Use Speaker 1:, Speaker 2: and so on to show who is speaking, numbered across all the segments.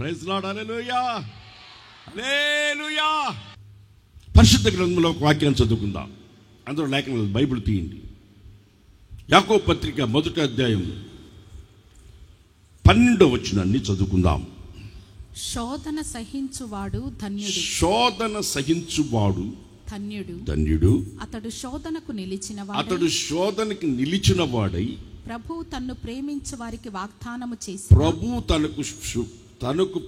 Speaker 1: Praise lord. హల్లెలూయా, హల్లెలూయా. పరిశుద్ధ గ్రంథంలో ఒక వాక్యాన్ని చదువుకుందాం. అందులో లేఖనాలు బైబిల్ తీయండి. యాకోబు పత్రిక 1వ అధ్యాయం 12వ వచనాన్ని చదువుకుందాం.
Speaker 2: శోధన సహించువాడు ధన్యుడు.
Speaker 1: శోధన సహించువాడు
Speaker 2: ధన్యుడు.
Speaker 1: ధన్యుడు.
Speaker 2: అతడు శోధనకు
Speaker 1: నిలిచిన వాడై
Speaker 2: ప్రభు తన్ను ప్రేమించు వారికి వాగ్దానము చేసి తనకు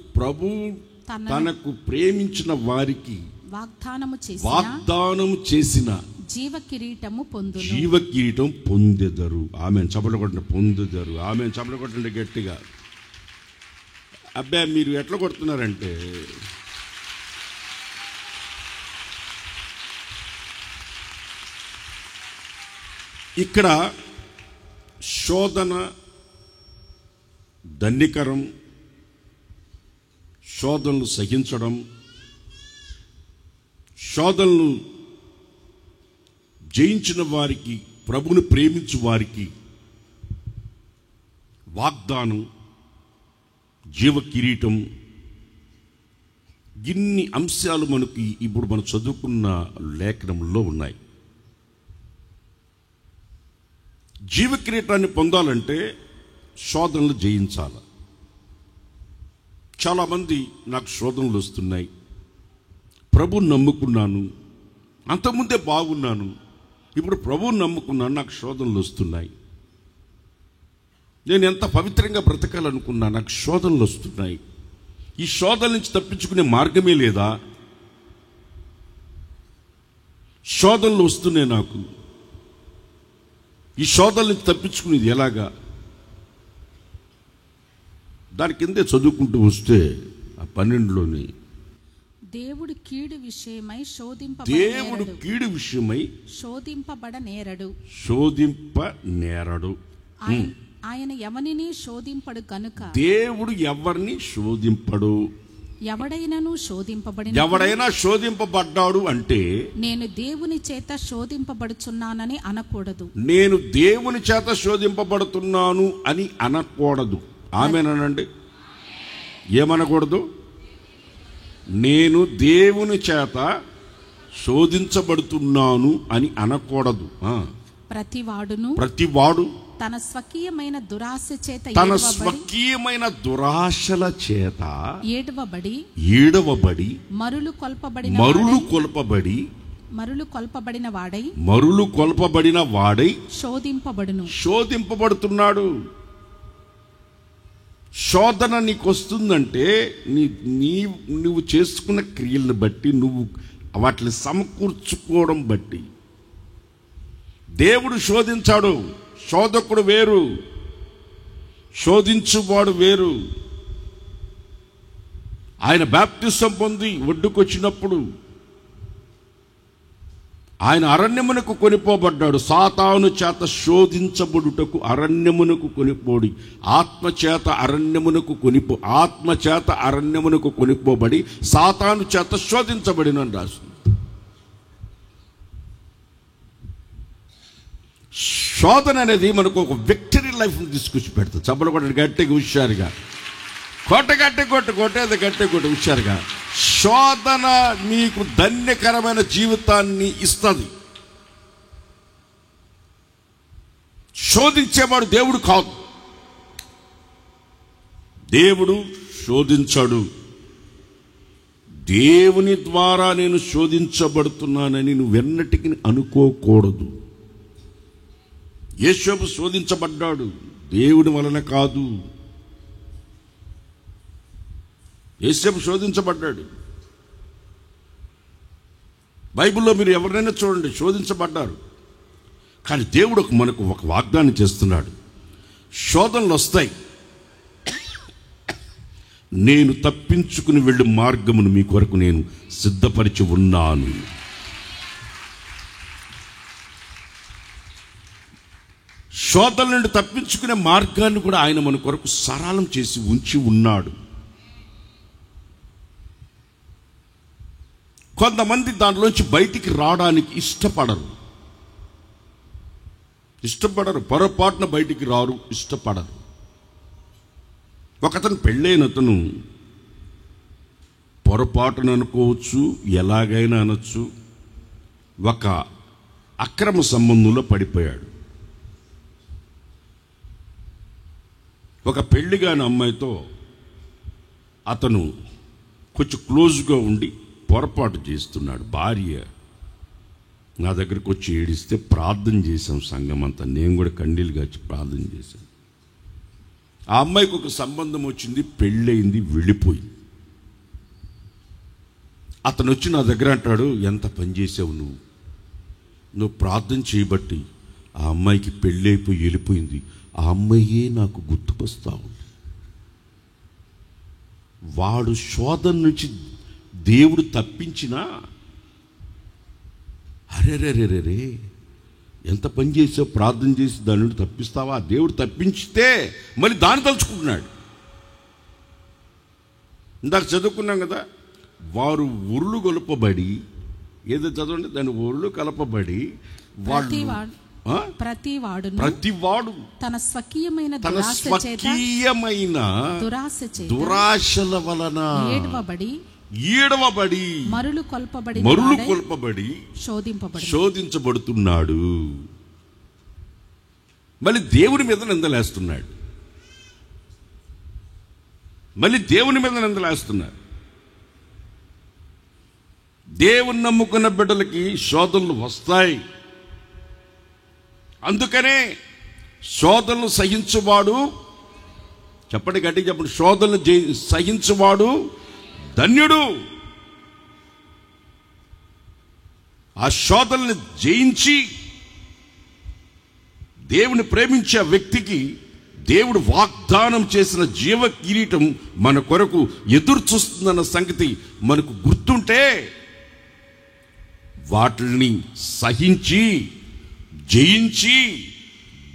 Speaker 2: ప్రేమించిన వారికి
Speaker 1: వాగ్దానము చేసిన
Speaker 2: జీవ కిరీటము
Speaker 1: పొందెదరు. ఆమెన్. చప్పట్లు కొట్టండి. పొందెదరు. ఆమెన్. చప్పట్లు కొట్టండి గట్టిగా. అబ్బాయి మీరు ఎట్లా కొడుతున్నారంటే ఇక్కడ శోధన ధన్యకరం, శోధనలు సహించడం, శోధనలు జయించిన వారికి, ప్రభుని ప్రేమించు వారికి వాగ్దానం, జీవ కిరీటం, ఇన్ని అంశాలు మనకి ఇప్పుడు మనం చదువుకున్న లేఖనంలో ఉన్నాయి. జీవ కిరీటాన్ని పొందాలంటే శోధనలు జయించాలి. చాలామంది నాకు శోధనలు వస్తున్నాయి, ప్రభువుని నమ్ముకున్నాను, అంతకుముందే బాగున్నాను, ఇప్పుడు ప్రభువుని నమ్ముకున్నాను, నాకు శోధనలు వస్తున్నాయి. నేను ఎంత పవిత్రంగా బ్రతకాలనుకున్నా, నాకు శోధనలు వస్తున్నాయి. ఈ శోధన నుంచి తప్పించుకునే మార్గమే లేదా? శోధనలు వస్తున్నాయి నాకు, ఈ శోధన నుంచి తప్పించుకునేది ఎలాగా? దాని కిందే చదువుకుంటూ వస్తే ఆ 12లోని
Speaker 2: దేవుడు కీడు విషయమై
Speaker 1: శోధింపనేరడు.
Speaker 2: ఆయన ఎవరిని శోధింపడు గనుక
Speaker 1: దేవుడు ఎవరిని శోధింపడు. ఎవడైనా శోధింపబడ్డాడు అంటే
Speaker 2: నేను దేవుని చేత శోధింపబడుచున్నానని అనకూడదు.
Speaker 1: నేను దేవుని చేత శోధింపబడుతున్నాను అని అనకూడదు. ఆమేనండి. ఏమనకూడదు? నేను దేవుని చేత శోధించబడుతున్నాను అని అనకూడదు. ప్రతివాడు
Speaker 2: తన స్వకీయమైన
Speaker 1: దురాశల చేత ఏడవబడి మరులు కొల్పబడిన వాడై శోధింపబడుతున్నాడు. శోధన నీకు వస్తుందంటే నువ్వు చేసుకున్న క్రియలను బట్టి, నువ్వు వాటిని సమకూర్చుకోవడం బట్టి. దేవుడు శోధించాడు. శోధకుడు వేరు, శోధించువాడు వేరు. ఆయన బాప్తిసం పొంది ఒడ్డుకొచ్చినప్పుడు ఆయన అరణ్యమునకు కొనిపోబడ్డాడు. సాతాను చేత శోధించబడుటకు అరణ్యమునకు కొనిపోడి, ఆత్మచేత అరణ్యమునకు కొనిపోబడి సాతాను చేత శోధించబడినని రాసింది. శోధన అనేది మనకు ఒక విక్టరీ లైఫ్ని తీసుకొచ్చి పెడుతుంది. చప్పలు కొట్టండి గట్టిగా, హుషారుగా. కొట్టేది హుషారుగా. శోధన మీకు ధన్యకరమైన జీవితాన్ని ఇస్తుంది. శోధించేవాడు దేవుడు కాదు. దేవుడు శోధించాడు. దేవుని ద్వారా నేను శోధించబడుతున్నానని నువ్వెన్నటికీ అనుకోకూడదు. యేషోబు శోధించబడ్డాడు, దేవుని వలన కాదు. యేషోబు శోధించబడ్డాడు. బైబిల్లో మీరు ఎవరినైనా చూడండి, శోధించబడ్డారు. కానీ దేవుడు మనకు ఒక వాగ్దానం చేస్తున్నాడు. శోధనలు వస్తాయి, నేను తప్పించుకుని వెళ్ళే మార్గమును మీ కొరకు నేను సిద్ధపరిచి ఉన్నాను. శోధన నుండి తప్పించుకునే మార్గాన్ని కూడా ఆయన మన కొరకు సరళం చేసి ఉంచి ఉన్నాడు. కొంతమంది దాంట్లోంచి బయటికి రావడానికి ఇష్టపడరు, పొరపాటున బయటికి రారు, ఇష్టపడరు. ఒకతను పెళ్ళైన అతను పొరపాటున అనుకోవచ్చు, ఎలాగైనా అనొచ్చు, ఒక అక్రమ సంబంధంలో పడిపోయాడు. ఒక పెళ్లి కాని అమ్మాయితో అతను కొంచెం క్లోజ్గా ఉండి పొరపాటు చేస్తున్నాడు. భార్య నా దగ్గరకు వచ్చి ఏడిస్తే ప్రార్థన చేశాం సంఘం అంతా, నేను కూడా కన్నీళ్ళు గాచి ప్రార్థన చేశాను. ఆ అమ్మాయికి ఒక సంబంధం వచ్చింది, పెళ్ళయింది, వెళ్ళిపోయింది. అతను వచ్చి నా దగ్గర అంటాడు, ఎంత పని చేసావు నువ్వు ప్రార్థన చేయబట్టి ఆ అమ్మాయికి పెళ్ళైపోయి వెళ్ళిపోయింది, ఆ అమ్మాయే నాకు గుర్తుకొస్తా ఉంది. వాడు శోధన నుంచి దేవుడు తప్పించినా, అరేరేరేరే ఎంత పని చేసావు, ప్రార్థన చేసి దాని నుండి తప్పిస్తావా? దేవుడు తప్పించితే మళ్ళీ దాన్ని తలుచుకుంటున్నాడు. ఇందాక చదువుకున్నాం కదా, వారు ఉరులు గొలపబడి, ఏదో చదవండి, దాని ఉరులు కలపబడి ప్రతివాడు
Speaker 2: తన స్వకీయమైన
Speaker 1: దురాశల వలన ఈడవబడి
Speaker 2: మరులు
Speaker 1: కొల్పబడి శోధించబడుతున్నాడు. మళ్ళీ దేవుని మీద నిందలేస్తున్నాడు. దేవుని నమ్ముకున్న బిడ్డలకి శోధనలు వస్తాయి. అందుకనే శోధనలు సహించువాడు, చెప్పండి గట్టిగా చెప్పండి, శోధనలు సహించువాడు ధన్యుడు. ఆ శోధనలు జయించి దేవుని ప్రేమించే వ్యక్తికి దేవుడు వాగ్దానం చేసిన జీవ కిరీటం మన కొరకు ఎదురు చూస్తుందన్న సంగతి మనకు గుర్తుంటే వాటిని సహించి జయించి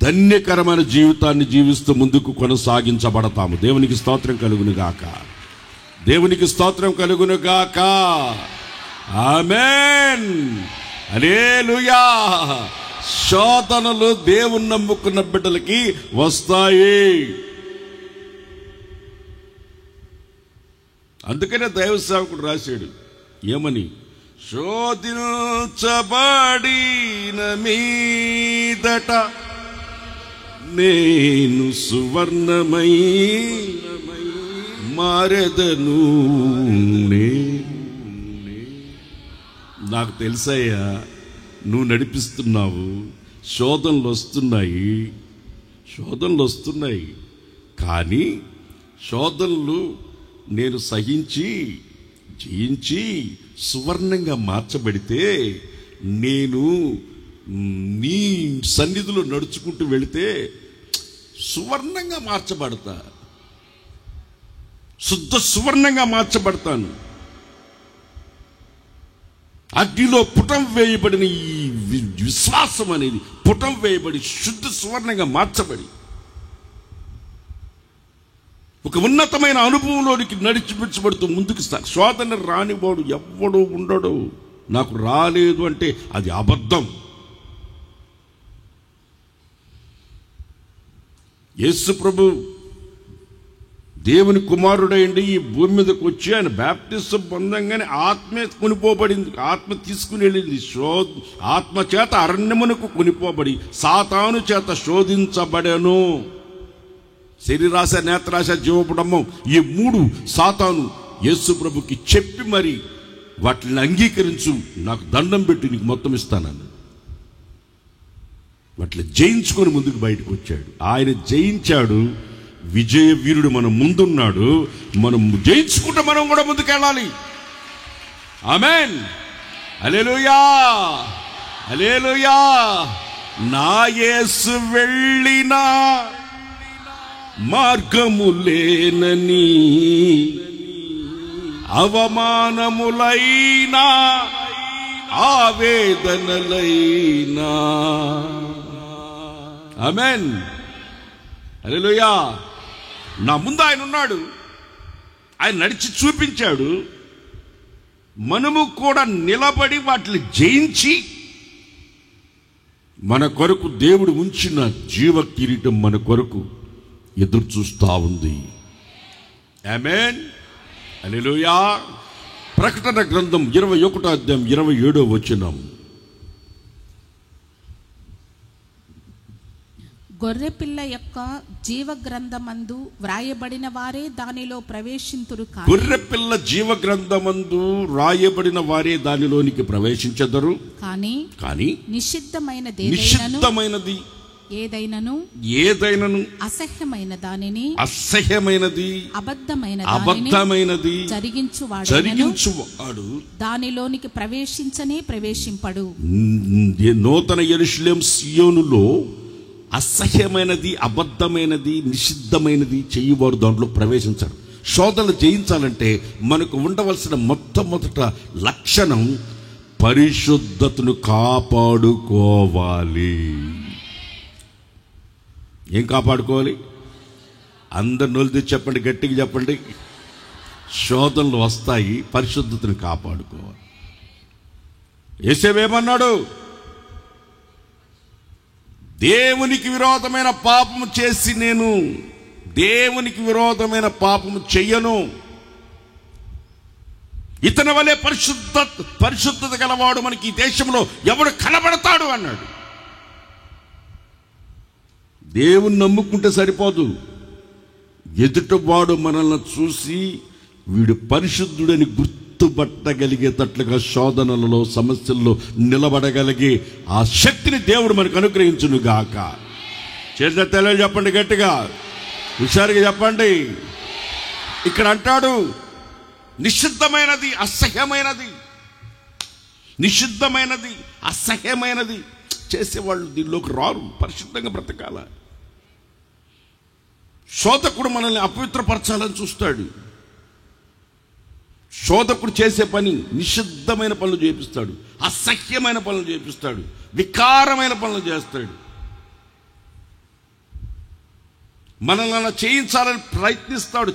Speaker 1: ధన్యకరమైన జీవితాన్ని జీవిస్తూ ముందుకు కొనసాగించబడతాము. దేవునికి స్తోత్రం కలుగును గాక. ఆమేన్, హల్లెలూయా. శోధనలు దేవుని నమ్ముకున్న బిడ్డలకి వస్తాయి. అందుకనే దైవ సేవకుడు రాశాడు ఏమని, శోధించబడిన మీదట నేను సువర్ణమై మారెదను. నాకు తెలుసయ్యా, నువ్వు నడిపిస్తున్నావు, శోధనలు వస్తున్నాయి, కానీ శోధనలు నేను సహించి జయించి సువర్ణంగా మార్చబడితే, నేను నీ సన్నిధిలో నడుచుకుంటూ వెళితే సువర్ణంగా మార్చబడతా, శుద్ధ సువర్ణంగా మార్చబడతాను. అగ్నిలో పుటం వేయబడిన ఈ విశ్వాసం అనేది పుటం వేయబడి శుద్ధ సువర్ణంగా మార్చబడి ఒక ఉన్నతమైన అనుభవంలోనికి నడిచిపించబడుతూ ముందుకు శోధన రానివాడు ఎవ్వడూ ఉండడు. నాకు రాలేదు అంటే అది అబద్ధం. యేసు ప్రభు దేవుని కుమారుడైండి ఈ భూమి మీదకి వచ్చి ఆయన బ్యాప్టిజం పొందంగానే ఆత్మే కొనిపోబడింది, ఆత్మ తీసుకుని వెళ్ళింది. ఆత్మ చేత అరణ్యమునకు కొనిపోబడి సాతాను చేత శోధించబడెను. శరీరాశ, నేత్రాశ, జీవపుడమ్మం, ఈ మూడు సాతాను యేసు ప్రభుకి చెప్పి మరి వాటిని అంగీకరించు, నాకు దండం పెట్టి నీకు మొత్తం ఇస్తానని వాటిని జయించుకొని ముందుకు బయటకు వచ్చాడు. ఆయన జయించాడు, విజయ వీరుడు మన ముందున్నాడు. మనం జయించుకుంటే మనం కూడా ముందుకెళ్ళాలి. ఆమేన్, హల్లెలూయా, హల్లెలూయా. నా యేసు వెళ్ళిన మార్గములేనని అవమానములైనా ఆవేదనలైనా, ఆమేన్, హల్లెలూయా. నా ముందు ఆయన ఉన్నాడు, ఆయన నడిచి చూపించాడు. మనము కూడా నిలబడి వాటిని జయించి మన కొరకు దేవుడు ఉంచిన జీవ కిరీటం మన కొరకు ఎదురు చూస్తూ ఉంది. ఆమేన్, హల్లెలూయా. ప్రకటన గ్రంథం 21వ అధ్యాయం 27వ వచనం.
Speaker 2: గొర్రెపిల్ల యొక్క జీవ గ్రంథమందు వ్రాయబడిన వారే దానిలో ప్రవేశింతురు.
Speaker 1: గొర్రెపిల్ల జీవ గ్రంథమందు వ్రాయబడిన వారే దానిలోనికి ప్రవేశించదరు. కానీ నిషిద్ధమైనది ఏదైనను
Speaker 2: అసహ్యమైన దానిని
Speaker 1: అబద్ధమైనది
Speaker 2: జరిగించువాడు దానిలోనికి ప్రవేశింపడు.
Speaker 1: నూతన యెరూషలేము సియోనులో అసహ్యమైనది, అబద్ధమైనది, నిషిద్ధమైనది చెయ్యవారు దాంట్లో ప్రవేశించారు. శోధనలు జయించాలంటే మనకు ఉండవలసిన మొట్టమొదట లక్షణం పరిశుద్ధతను కాపాడుకోవాలి. ఏం కాపాడుకోవాలి? అందరు నోలిది చెప్పండి, గట్టిగా చెప్పండి. శోధనలు వస్తాయి, పరిశుద్ధతను కాపాడుకోవాలి. యేసేవేమన్నాడు? దేవునికి విరోధమైన పాపము చేసి నేను దేవునికి విరోధమైన పాపము చెయ్యను, ఇతని వలె పరిశుద్ధత గలవాడు మనకి ఈ దేశంలో ఎవడు కనబడతాడు అన్నాడు. దేవుని నమ్ముకుంటే సరిపోదు, ఎదుటివాడు మనల్ని చూసి వీడు పరిశుద్ధుడని గుర్తుపట్టగలిగేటట్లుగా శోధనలలో, సమస్యల్లో నిలబడగలిగే ఆ శక్తిని దేవుడు మనకు అనుగ్రహించును గాక. చేసిన తెలియ చెప్పండి, గట్టిగా హుషారుగా చెప్పండి. ఇక్కడ అంటాడు నిషిద్ధమైనది, అసహ్యమైనది చేసేవాళ్ళు దీనిలోకి రారు. పరిశుద్ధంగా బ్రతకాల. శోధకుడు మనల్ని అపవిత్రపరచాలని చూస్తాడు. శోధకుడు చేసే పని నిషిద్ధమైన పనులు చేపిస్తాడు, అసహ్యమైన పనులు చేపిస్తాడు, వికారమైన పనులు చేస్తాడు. మనల్ని అలా చేయించాలని ప్రయత్నిస్తాడు,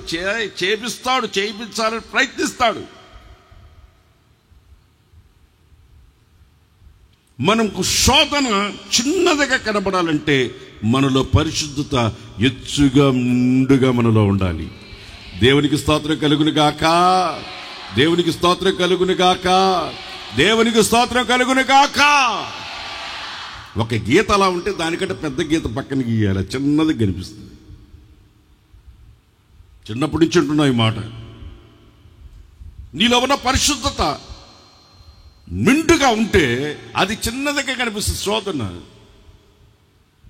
Speaker 1: చేయించాలని ప్రయత్నిస్తాడు. మనకు శోధన చిన్నదిగా కనబడాలంటే మనలో పరిశుద్ధత ఎచ్చుగా నిండుగా మనలో ఉండాలి. దేవునికి స్తోత్రం కలుగును గాక, దేవునికి స్తోత్రం కలుగును గాక, దేవునికి స్తోత్రం కలుగును గాక. ఒక గీత అలా ఉంటే దానికంటే పెద్ద గీత పక్కన గీయాలి, చిన్నది కనిపిస్తుంది. చిన్నప్పటి నుంచి ఉంటున్నావు ఈ మాట. నీలో ఉన్న పరిశుద్ధత నిండుగా ఉంటే అది చిన్నదిగా కనిపిస్తుంది శోధన.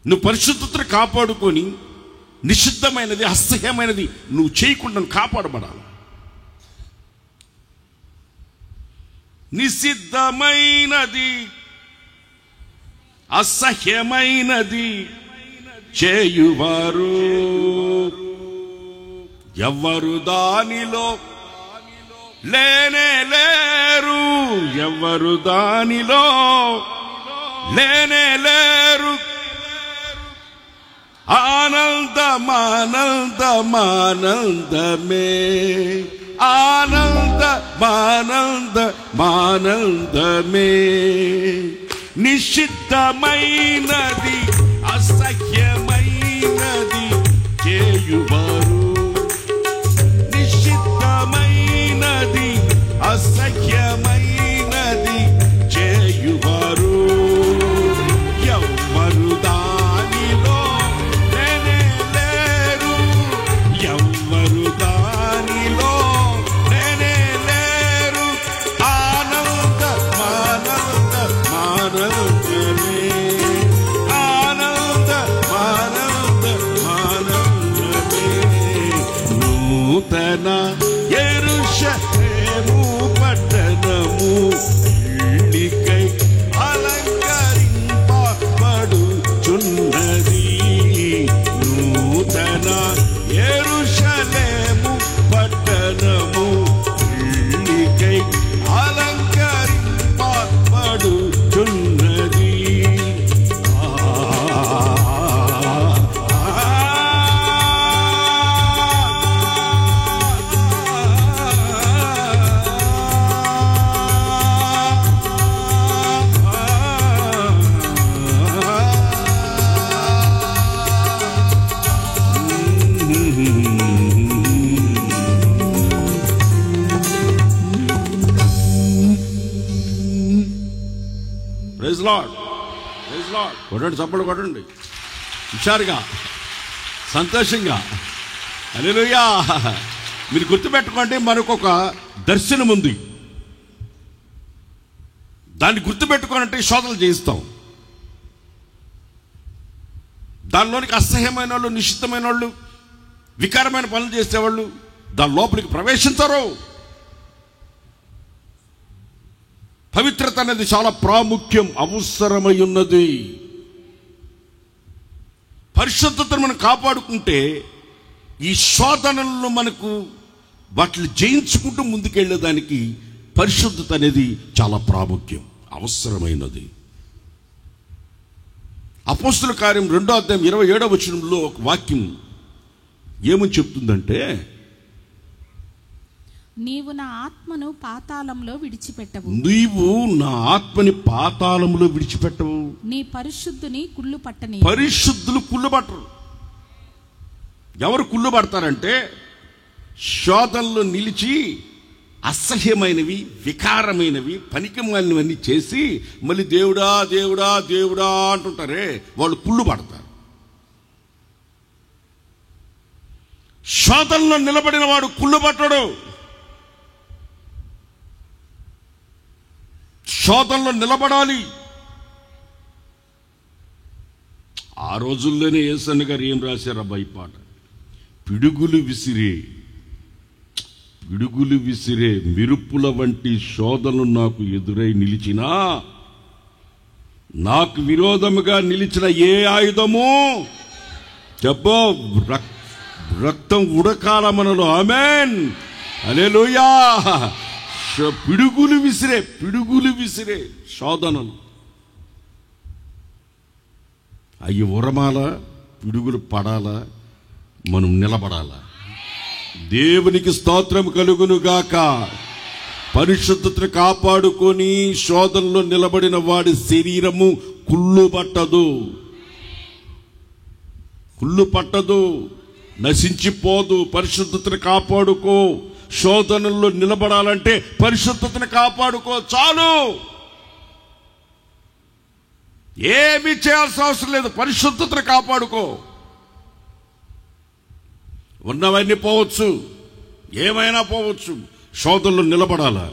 Speaker 1: నువ్వు పరిశుద్ధతను కాపాడుకొని నిషిద్ధమైనది, అసహ్యమైనది నువ్వు చేయకుండా కాపాడబడాలి. నిషిద్ధమైనది, అసహ్యమైనది చేయువారు ఎవ్వరు దానిలో లేనే లేరు, ఎవ్వరు దానిలో లేనే లేరు. ఆనందమానందమానందమే, ఆనందమానందమానందమే. నిషిద్ధమైనది, అసహ్యమైనది చేయువారు, నిషిద్ధమైనది, అసహ్యమైనది చేయువారు ఎవ్వరు దానిలో లేనే లేరు, ఎవ్వరు దానిలో లేనే లేరు. ఆనందమానందమానందమే, ఆనందమానందమానందమే. నూతన యెరూషలేము పట్టణము ఇళ్ళికై అలంకరింపబడుచున్నది. నూతన యెరూషలేము పట్టణము ఇళ్ళికై అలంకరింపబడుచున్నది. Praise Lord, praise Lord. కొట్టండి, చప్పట్లు కొట్టండి హుషారుగా, సంతోషంగా. హల్లెలూయా. మీరు గుర్తుపెట్టుకోండి, మనకు ఒక దర్శనం ఉంది. దాన్ని గుర్తుపెట్టుకోనంటే శోధనలు చేయిస్తాం. దానిలోనికి అసహ్యమైన వాళ్ళు, నిశ్చితమైన వాళ్ళు, వికారమైన పనులు చేసేవాళ్ళు దాని లోపలికి ప్రవేశించరు. పవిత్రత అనేది చాలా ప్రాముఖ్యం, అవసరమై ఉన్నది. పరిశుద్ధతను మనం కాపాడుకుంటే ఈ శోధనలను మనకు వాటిని జయించుకుంటూ ముందుకెళ్ళేదానికి పరిశుద్ధత అనేది చాలా ప్రాముఖ్యం, అవసరమైనది. అపోస్తలుల కార్యం 2వ అధ్యాయం 27వ వచనంలో ఒక వాక్యం ఏమని చెప్తుందంటే,
Speaker 2: నీవు నా ఆత్మను పాతాళంలో విడిచిపెట్టవు.
Speaker 1: నీవు నా ఆత్మని పాతాళంలో విడిచిపెట్టవు.
Speaker 2: నీ పరిశుద్ధుని కుళ్ళు పట్టని.
Speaker 1: పరిశుద్ధులు కుళ్ళు పట్టరు. ఎవరు కుళ్ళు పడతారంటే శోధనలో నిలిచి అసహ్యమైనవి, వికారమైనవి, పనికిమాలినవన్నీ చేసి మళ్ళీ దేవుడా దేవుడా దేవుడా అంటుంటారే, వాళ్ళు కుళ్ళు పడతారు. శోధనలో నిలబడిన వాడు కుళ్ళు పట్టడు. శోధనలో నిలబడాలి. ఆ రోజుల్లోనే యేసన్న గారు ఏం రాశారబ్బా ఈ పాట, పిడుగులు విసిరే మెరుపుల వంటి శోధనలు నాకు ఎదురై నిలిచినా, నాకు విరోధముగా నిలిచిన ఏ ఆయుధము చెప్పో రక్తం ఉడకాల మనలో. ఆమేన్, హల్లెలూయా. పిడుగులు విసిరే శోధనలు అయ్యి ఉరమాలా, పిడుగులు పడాలా, మనం నిలబడాలా. దేవునికి స్తోత్రం కలుగును గాక. పరిశుద్ధతను కాపాడుకొని శోధనలో నిలబడిన వాడి శరీరము కుళ్ళు పట్టదు, నశించిపోదు. పరిశుద్ధతను కాపాడుకో. శోధనల్లో నిలబడాలంటే పరిశుద్ధతను కాపాడుకో, చాలు. ఏమీ చేయాల్సిన అవసరం లేదు, పరిశుద్ధతను కాపాడుకో. ఉన్నవన్నీ పోవచ్చు, ఏమైనా పోవచ్చు, శోధనలో నిలబడాలా.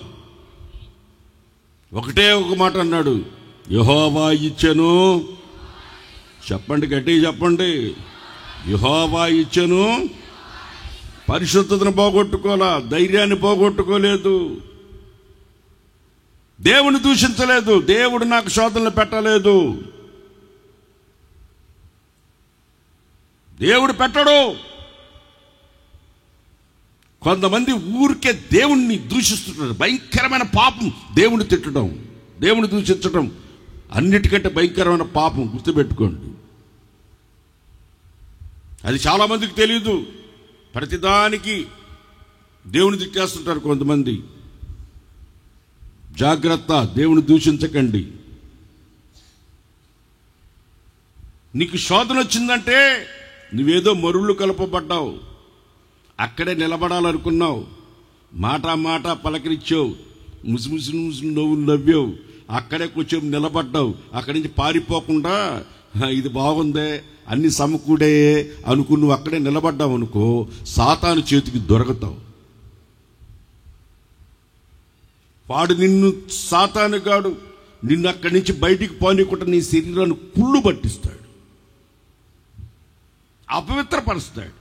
Speaker 1: ఒకటే ఒక మాట అన్నాడు, యెహోవా ఇచ్చెను. చెప్పండి, గట్టిగా చెప్పండి. యెహోవా ఇచ్చెను. పరిశుద్ధతను పోగొట్టుకోలా, ధైర్యాన్ని పోగొట్టుకోలేదు, దేవుని దూషించలేదు, దేవుడు నాకు శోధనలు పెట్టలేదు, దేవుడు పెట్టడు. కొంతమంది ఊరికే దేవుణ్ణి దూషిస్తుంటారు. భయంకరమైన పాపం దేవుని తిట్టడం, దేవుని దూషించడం అన్నిటికంటే భయంకరమైన పాపం, గుర్తుపెట్టుకోండి. అది చాలా మందికి తెలియదు. ప్రతిదానికి దేవుని తిట్టేస్తుంటారు కొంతమంది. జాగ్రత్త, దేవుని దూషించకండి. నీకు శోధన వచ్చిందంటే నువ్వేదో మరుళ్ళు కలపబడ్డావు, అక్కడే నిలబడాలనుకున్నావు, మాట పలకరించావు, ముసి నవ్వులు నవ్వావు, అక్కడే కొంచెం నిలబడ్డావు. అక్కడి నుంచి పారిపోకుండా ఇది బాగుందే, అన్ని సమకూడే అనుకుని నువ్వు అక్కడే నిలబడ్డావు అనుకో, సాతాను చేతికి దొరకతావు. వాడు సాతానుగాడు నిన్ను అక్కడి నుంచి బయటికి పోనీకుండా నీ శరీరాన్ని కుళ్ళు పట్టిస్తాడు, అపవిత్రపరుస్తాడు,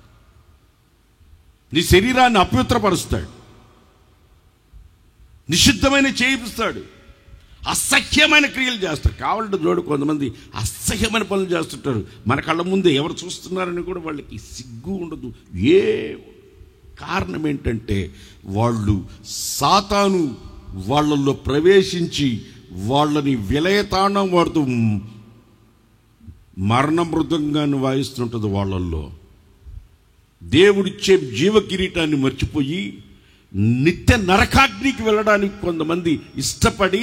Speaker 1: నీ శరీరాన్ని అపవిత్రపరుస్తాడు, నిషిద్ధమైన చేయిస్తాడు, అసహ్యమైన క్రియలు చేస్తారు. కావాలంటే చూడు, కొంతమంది అసహ్యమైన పనులు చేస్తుంటారు. మన కళ్ళ ముందే ఎవరు చూస్తున్నారని కూడా వాళ్ళకి సిగ్గు ఉండదు. ఏ కారణం ఏంటంటే వాళ్ళు సాతాను వాళ్ళల్లో ప్రవేశించి వాళ్ళని విలయతాండం వాడుతూ మరణ మృదంగాన్ని వాయిస్తుంటుంది వాళ్ళల్లో. దేవుడిచ్చే జీవ కిరీటాన్ని మర్చిపోయి నిత్య నరకాగ్నికి వెళ్ళడానికి కొంతమంది ఇష్టపడి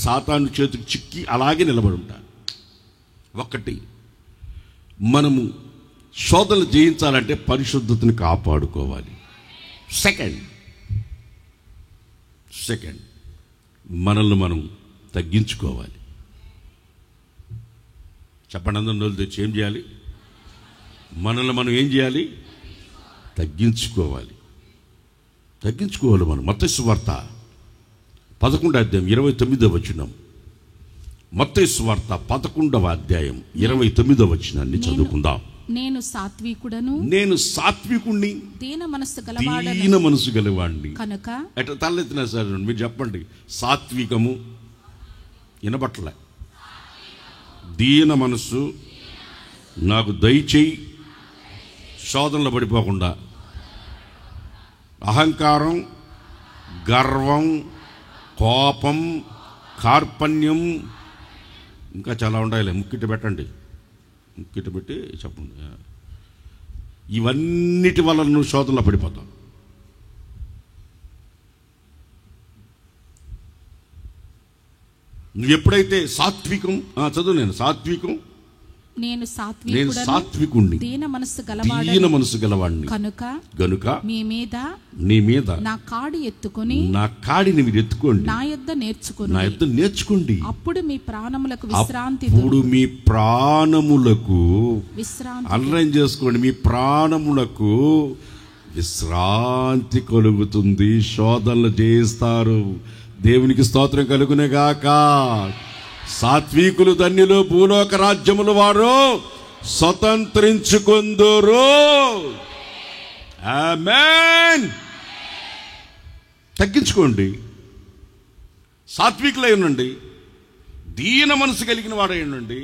Speaker 1: సాతాను చేతికి చిక్కి అలాగే నిలబడి ఉంటారు. ఒకటి, మనము శోధనలు జయించాలంటే పరిశుద్ధతను కాపాడుకోవాలి. సెకండ్ మనల్ని మనం తగ్గించుకోవాలి. చెప్పండి, అందరం నోళ్ళు తెచ్చి ఏం చేయాలి? మనల్ని మనం ఏం చేయాలి? తగ్గించుకోవాలి. మనం. మత్తయి సువార్త 11వ అధ్యాయం 29వ వచనం. మత్తయి సువార్త 11వ అధ్యాయం 29వ వచనాన్ని చదువుకుందాం.
Speaker 2: నేను సాత్వికుణ్ణి, దీన మనస్సు గలవాడిని
Speaker 1: కనుక ఎట్లా తలెత్తినా సార్ మీరు చెప్పండి. సాత్వికము వినపట్లే. దీన మనస్సు నాకు దయచేయి, శోధనలో పడిపోకుండా. అహంకారం, గర్వం, కోపం, కార్పణ్యం, ఇంకా చాలా ఉండాలి. ముక్కిట పెట్టండి, ముక్కిట పెట్టి చెప్పండి. ఇవన్నిటి వల్ల నువ్వు శోధనలో పడిపోతావు. నువ్వు ఎప్పుడైతే సాత్వికం చదువు. నేను సాత్వికుణ్ణి, దీన మనస్సు గలవాడిని గనుక నీ మీద నా కాడిని మీరు ఎత్తుకోండి, నా యొద్ద నేర్చుకోండి. అప్పుడు మీ ప్రాణములకు విశ్రాంతి అన్వయం చేసుకోండి. మీ ప్రాణములకు విశ్రాంతి కలుగుతుంది. శోధనలు చేస్తారు. దేవునికి స్తోత్రం కలుగునే గాక. సాత్వికులు ధన్యులు, భూలోక రాజ్యములు వారు స్వతంత్రించుకుందురు. ఆమేన్. తగ్గించుకోండి, సాత్వికులై ఉండండి, దీన మనసు కలిగిన వాడై ఉండండి.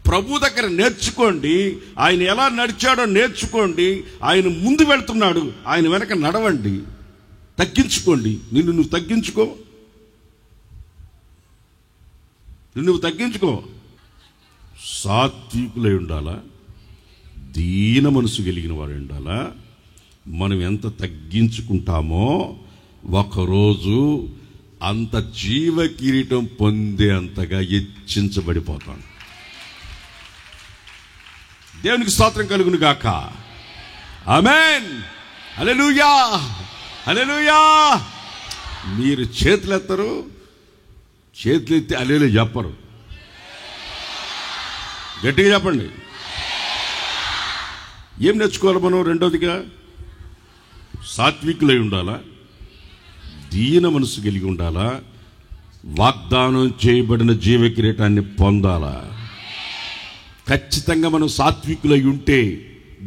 Speaker 1: ప్రభు దగ్గర నేర్చుకోండి. ఆయన ఎలా నడిచాడో నేర్చుకోండి. ఆయన ముందు వెళ్తున్నాడు, ఆయన వెనక నడవండి. తగ్గించుకోండి. నువ్వు తగ్గించుకో. సాత్వికులై ఉండాలా, దీన మనసు కలిగిన వారు ఉండాలా. మనం ఎంత తగ్గించుకుంటామో ఒకరోజు అంత జీవ కిరీటం పొందే అంతగా హెచ్చించబడిపోతాం. దేవునికి స్తోత్రం కలుగును గాక. ఆమేన్. హల్లెలూయా, హల్లెలూయా. మీరు చేతులెత్తరు, చేతులెత్తి హల్లెలూయా చెప్పరు. గట్టిగా చెప్పండి. ఏం నేర్చుకోవాలి మనం? రెండోదిగా సాత్వికులై ఉండాలా, దీన మనసు కలిగి ఉండాలా, వాగ్దానం చేయబడిన జీవ కిరీటాన్ని పొందాలా. ఖచ్చితంగా మనం సాత్వికులై ఉంటే,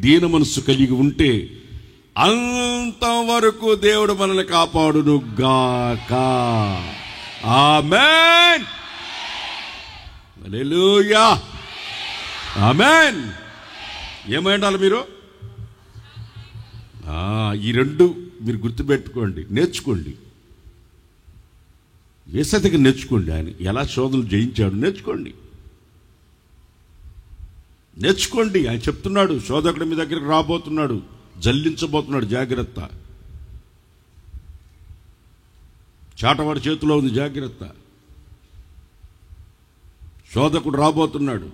Speaker 1: దీన మనసు కలిగి ఉంటే అంతవరకు దేవుడు మనల్ని కాపాడును గాక. ఆమేన్. హల్లెలూయా, ఆమేన్. ఏమై ఉండాలి మీరు? ఈ రెండు మీరు గుర్తుపెట్టుకోండి, నేర్చుకోండి. యేసు దగ్గర నేర్చుకోండి. ఆయన ఎలా శోధనలు జయించాడు నేర్చుకోండి. ఆయన చెప్తున్నాడు, శోధకుడు మీ దగ్గరికి రాబోతున్నాడు, జల్లించబోతున్నాడు, జాగ్రత్త. చాటవాడి చేతిలో ఉంది, జాగ్రత్త. శోధకుడు రాబోతున్నాడు.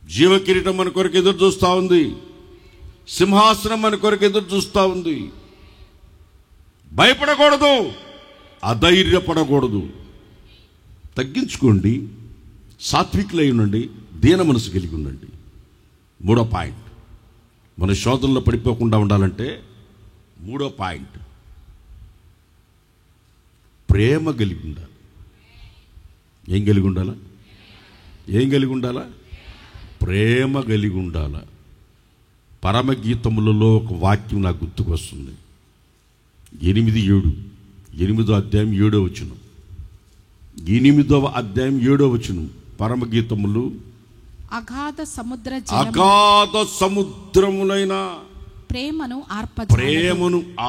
Speaker 1: జీవ కిరీటం మన కొరకు ఎదురు చూస్తూ ఉంది. సింహాసనం మన కొరకు ఎదురు చూస్తూ ఉంది. భయపడకూడదు, అధైర్యపడకూడదు. తగ్గించుకోండి, సాత్వికులై ఉండండి, దీన మనసు కలిగి ఉండండి. మూడో పాయింట్, మన శోధనలో పడిపోకుండా ఉండాలంటే మూడో పాయింట్, ప్రేమ కలిగి ఉండాలి. ఏం కలిగి ఉండాలా? ప్రేమ కలిగి ఉండాలా. పరమగీతములలో ఒక వాక్యం నాకు గుర్తుకొస్తుంది. 8వ అధ్యాయం 7వ వచనం. 8వ అధ్యాయం 7వ వచనం. పరమగీతములు
Speaker 2: అగాధ
Speaker 1: సముద్రములైన ప్రేమను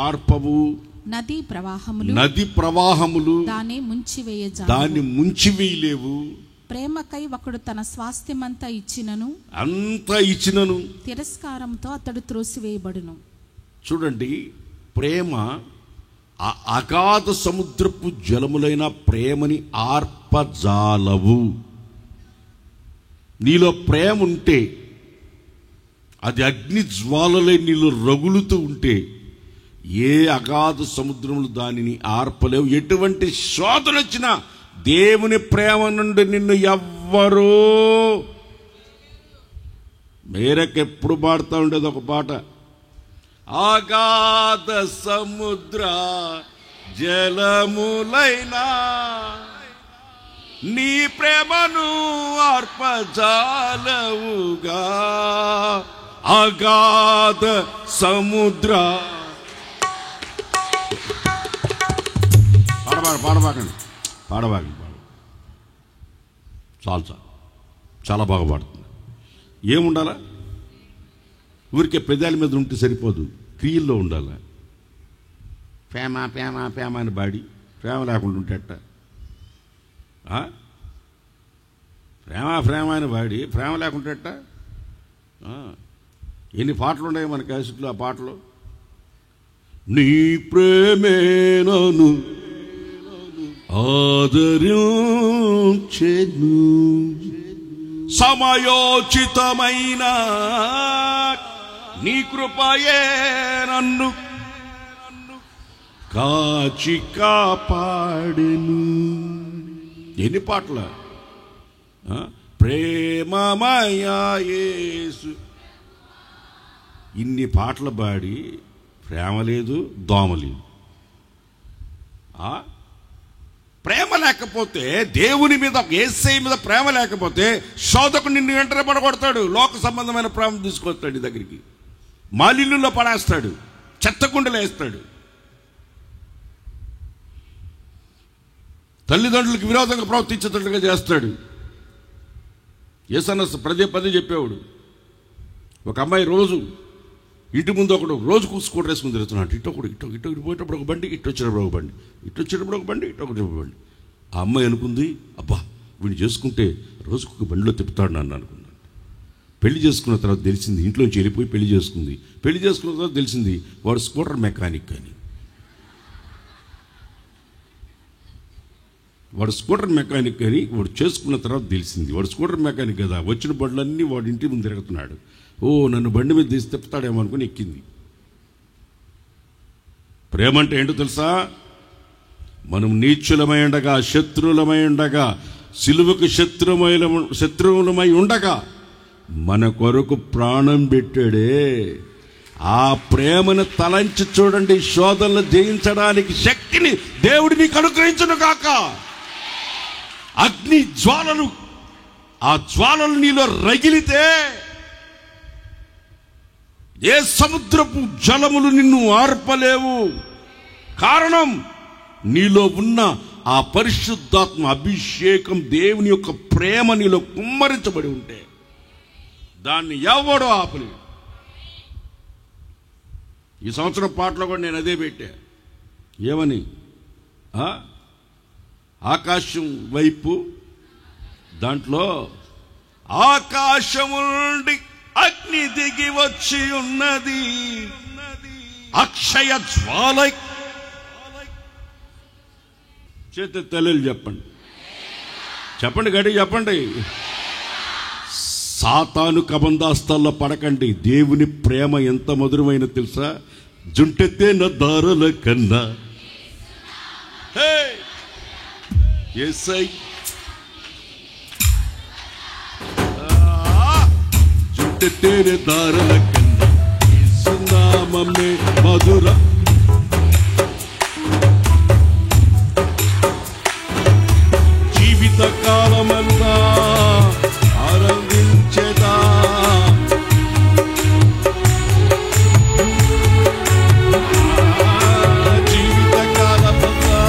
Speaker 1: ఆర్పవు, నది ప్రవాహములు దాన్ని ముంచివేయలేవు.
Speaker 2: ప్రేమకై ఒకడు తన స్వాస్థ్యమంతా ఇచ్చినను తిరస్కారంతో అతడు త్రోసివేయబడును.
Speaker 1: చూడండి, ప్రేమ అగాధ సముద్రపు జలములైన ప్రేమని ఆర్పజాలవు. నీలో ప్రేమ ఉంటే, అది అగ్ని జ్వాలలై నీలో రగులుతూ ఉంటే, ఏ అగాధ సముద్రములు దానిని ఆర్పలేవు. ఎటువంటి శోధన వచ్చినా దేవుని ప్రేమ నుండి నిన్ను ఎవ్వరూ మేరకెప్పుడు పాడుతూ ఉండేది ఒక పాట. అగాధ సముద్ర జలములైనా నీ ప్రేమను అర్పజాలవుగా. అగాధ సముద్ర పాడబాకండి చాలు చాలా బాగా పాడుతుంది. ఏముండాలా? ఊరికే పెదాల మీద ఉంటే సరిపోదు, క్రియల్లో ఉండాలా. ప్రేమ ప్రేమ ప్రేమ అని బాడి ప్రేమ లేకుండా ఉంటేట. ప్రేమ ప్రేమ అని వాడి ప్రేమ లేకుంటేట. ఎన్ని పాటలు ఉన్నాయి మన క్యాసెట్లో. ఆ పాటలు నీ ప్రేమే నన్ను ఆదరించెను, సమయోచితమైన నీ కృపయే నన్ను కాచి కాపాడెను. ఎన్ని పాటలు! ప్రేమమయ యేసు. ఇన్ని పాటలు పాడి ప్రేమ లేదు, దోమ లేదు. ప్రేమ లేకపోతే, దేవుని మీద యేసయ్య మీద ప్రేమ లేకపోతే శోధకుడు నిన్ను వెంటనే పడగొడతాడు. లోక సంబంధమైన ప్రేమ తీసుకొస్తాడు నీ దగ్గరికి, మాలిన్యంలో పడేస్తాడు, చెత్తకుండలు వేస్తాడు, తల్లిదండ్రులకు విరోధంగా ప్రవర్తించేటట్లుగా చేస్తాడు. యేసన్న పదే చెప్పేవాడు. ఒక అమ్మాయి రోజు ఇంటి ముందు ఒకడు రోజుకు స్కూటర్ వేసుకుని తిరుగుతున్నాడు. ఇటు పోయేటప్పుడు ఒక బండి, ఇటు వచ్చేటప్పుడు ఒక బండి, ఇటు వచ్చేటప్పుడు ఒక బండి, ఇటు ఒకటి బండి. ఆ అమ్మాయి అనుకుంది, అబ్బా వీడు చేసుకుంటే రోజుకు ఒక బండిలో తిప్పుతాడు నన్ను అనుకున్నాను. పెళ్లి చేసుకున్న తర్వాత తెలిసింది, ఇంట్లోంచి వెళ్ళిపోయి పెళ్లి చేసుకుంది. పెళ్లి చేసుకున్న తర్వాత తెలిసింది వాడు స్కూటర్ మెకానిక్ అని. వాడు స్కూటర్ మెకానిక్ అని వాడు చేసుకున్న తర్వాత తెలిసింది. వాడు స్కూటర్ మెకానిక్ కదా, వచ్చిన బండ్లన్నీ వాడు ఇంటి ముందు తిరుగుతున్నాడు. ఓ నన్ను బండి మీద తీసి తిప్పుతాడేమో అనుకుని ఎక్కింది. ప్రేమ అంటే ఏంటో తెలుసా? మనం నీచులమై ఉండగా, శత్రువులమై ఉండగా, సిలువకు శత్రువులమై ఉండగా మన కొరకు ప్రాణం పెట్టాడే. ఆ ప్రేమను తలంచి చూడండి. శోధనలు జయించడానికి శక్తిని దేవుడు నీకు అనుగ్రహించును గాక. అగ్ని జ్వాలలు, ఆ జ్వాలలు నీలో రగిలితే ఏ సముద్రపు జలములు నిన్ను ఆర్పలేవు. కారణం నీలో ఉన్న ఆ పరిశుద్ధాత్మ అభిషేకం, దేవుని యొక్క ప్రేమ నీలో కుమ్మరించబడి ఉంటే దాన్ని ఎవడో ఆపలేడు. ఈ సంవత్సరం పాటలో కూడా నేను అదే పెట్టా. ఏమని? ఆకాశం వైపు, దాంట్లో ఆకాశము నుండి అగ్ని దిగి వచ్చి ఉన్నది, అక్షయ జ్వాల. చేత తల్లులు చెప్పండి, గడి చెప్పండి. సాతాను కబందాస్తాల్లో పడకండి. దేవుని ప్రేమ ఎంత మధురమైన తెలుసా? జుంటెత్తే నా దారుల కన్నా జుంటెత్తే దారుల కన్నా సున్నామే మధుర. జీవిత కాలమంతా ఆనందించేదా, జీవిత కాలమంతా.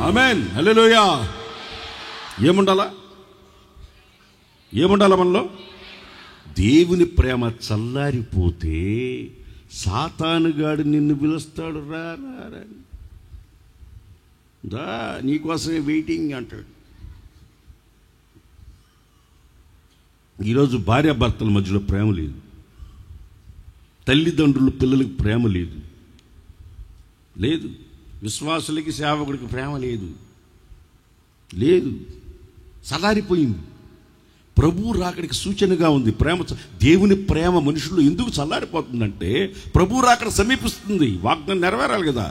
Speaker 1: ఆమేన్, హల్లెలూయా. ఏముండాలా మనలో? దేవుని ప్రేమ చల్లారిపోతే సాతానుగాడు నిన్ను పిలుస్తాడు, రా నీకోసమే వెయిటింగ్ అంటాడు. ఈరోజు భార్యాభర్తల మధ్యలో ప్రేమ లేదు, తల్లిదండ్రులు పిల్లలకు ప్రేమ లేదు, విశ్వాసులకి సేవకుడికి ప్రేమ లేదు, చల్లారిపోయింది. ప్రభు రాకడికి సూచనగా ఉంది. దేవుని ప్రేమ మనుషుల్లో ఎందుకు చల్లారిపోతుందంటే ప్రభు రాకడ సమీపిస్తుంది, వాగ్దానం నెరవేరాలి కదా.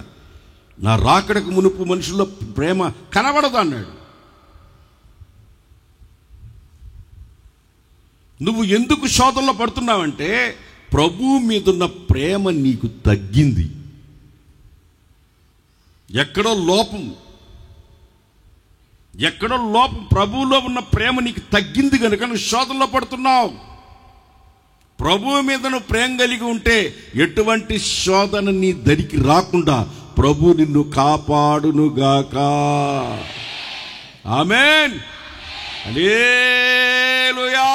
Speaker 1: నా రాకడకు మునుపు మనుషుల్లో ప్రేమ కనబడదు అన్నాడు. నువ్వు ఎందుకు శోధనలో పడుతున్నావంటే ప్రభు మీదున్న ప్రేమ నీకు తగ్గింది. ఎక్కడో లోపం ప్రభువులో ఉన్న ప్రేమ నీకు తగ్గింది కనుక నువ్వు శోధనలో పడుతున్నావు. ప్రభువు మీద నువ్వు ప్రేమ కలిగి ఉంటే ఎటువంటి శోధన నీ దరికి రాకుండా ప్రభు నిన్ను కాపాడునుగాక. ఆమేన్, హల్లెలూయా.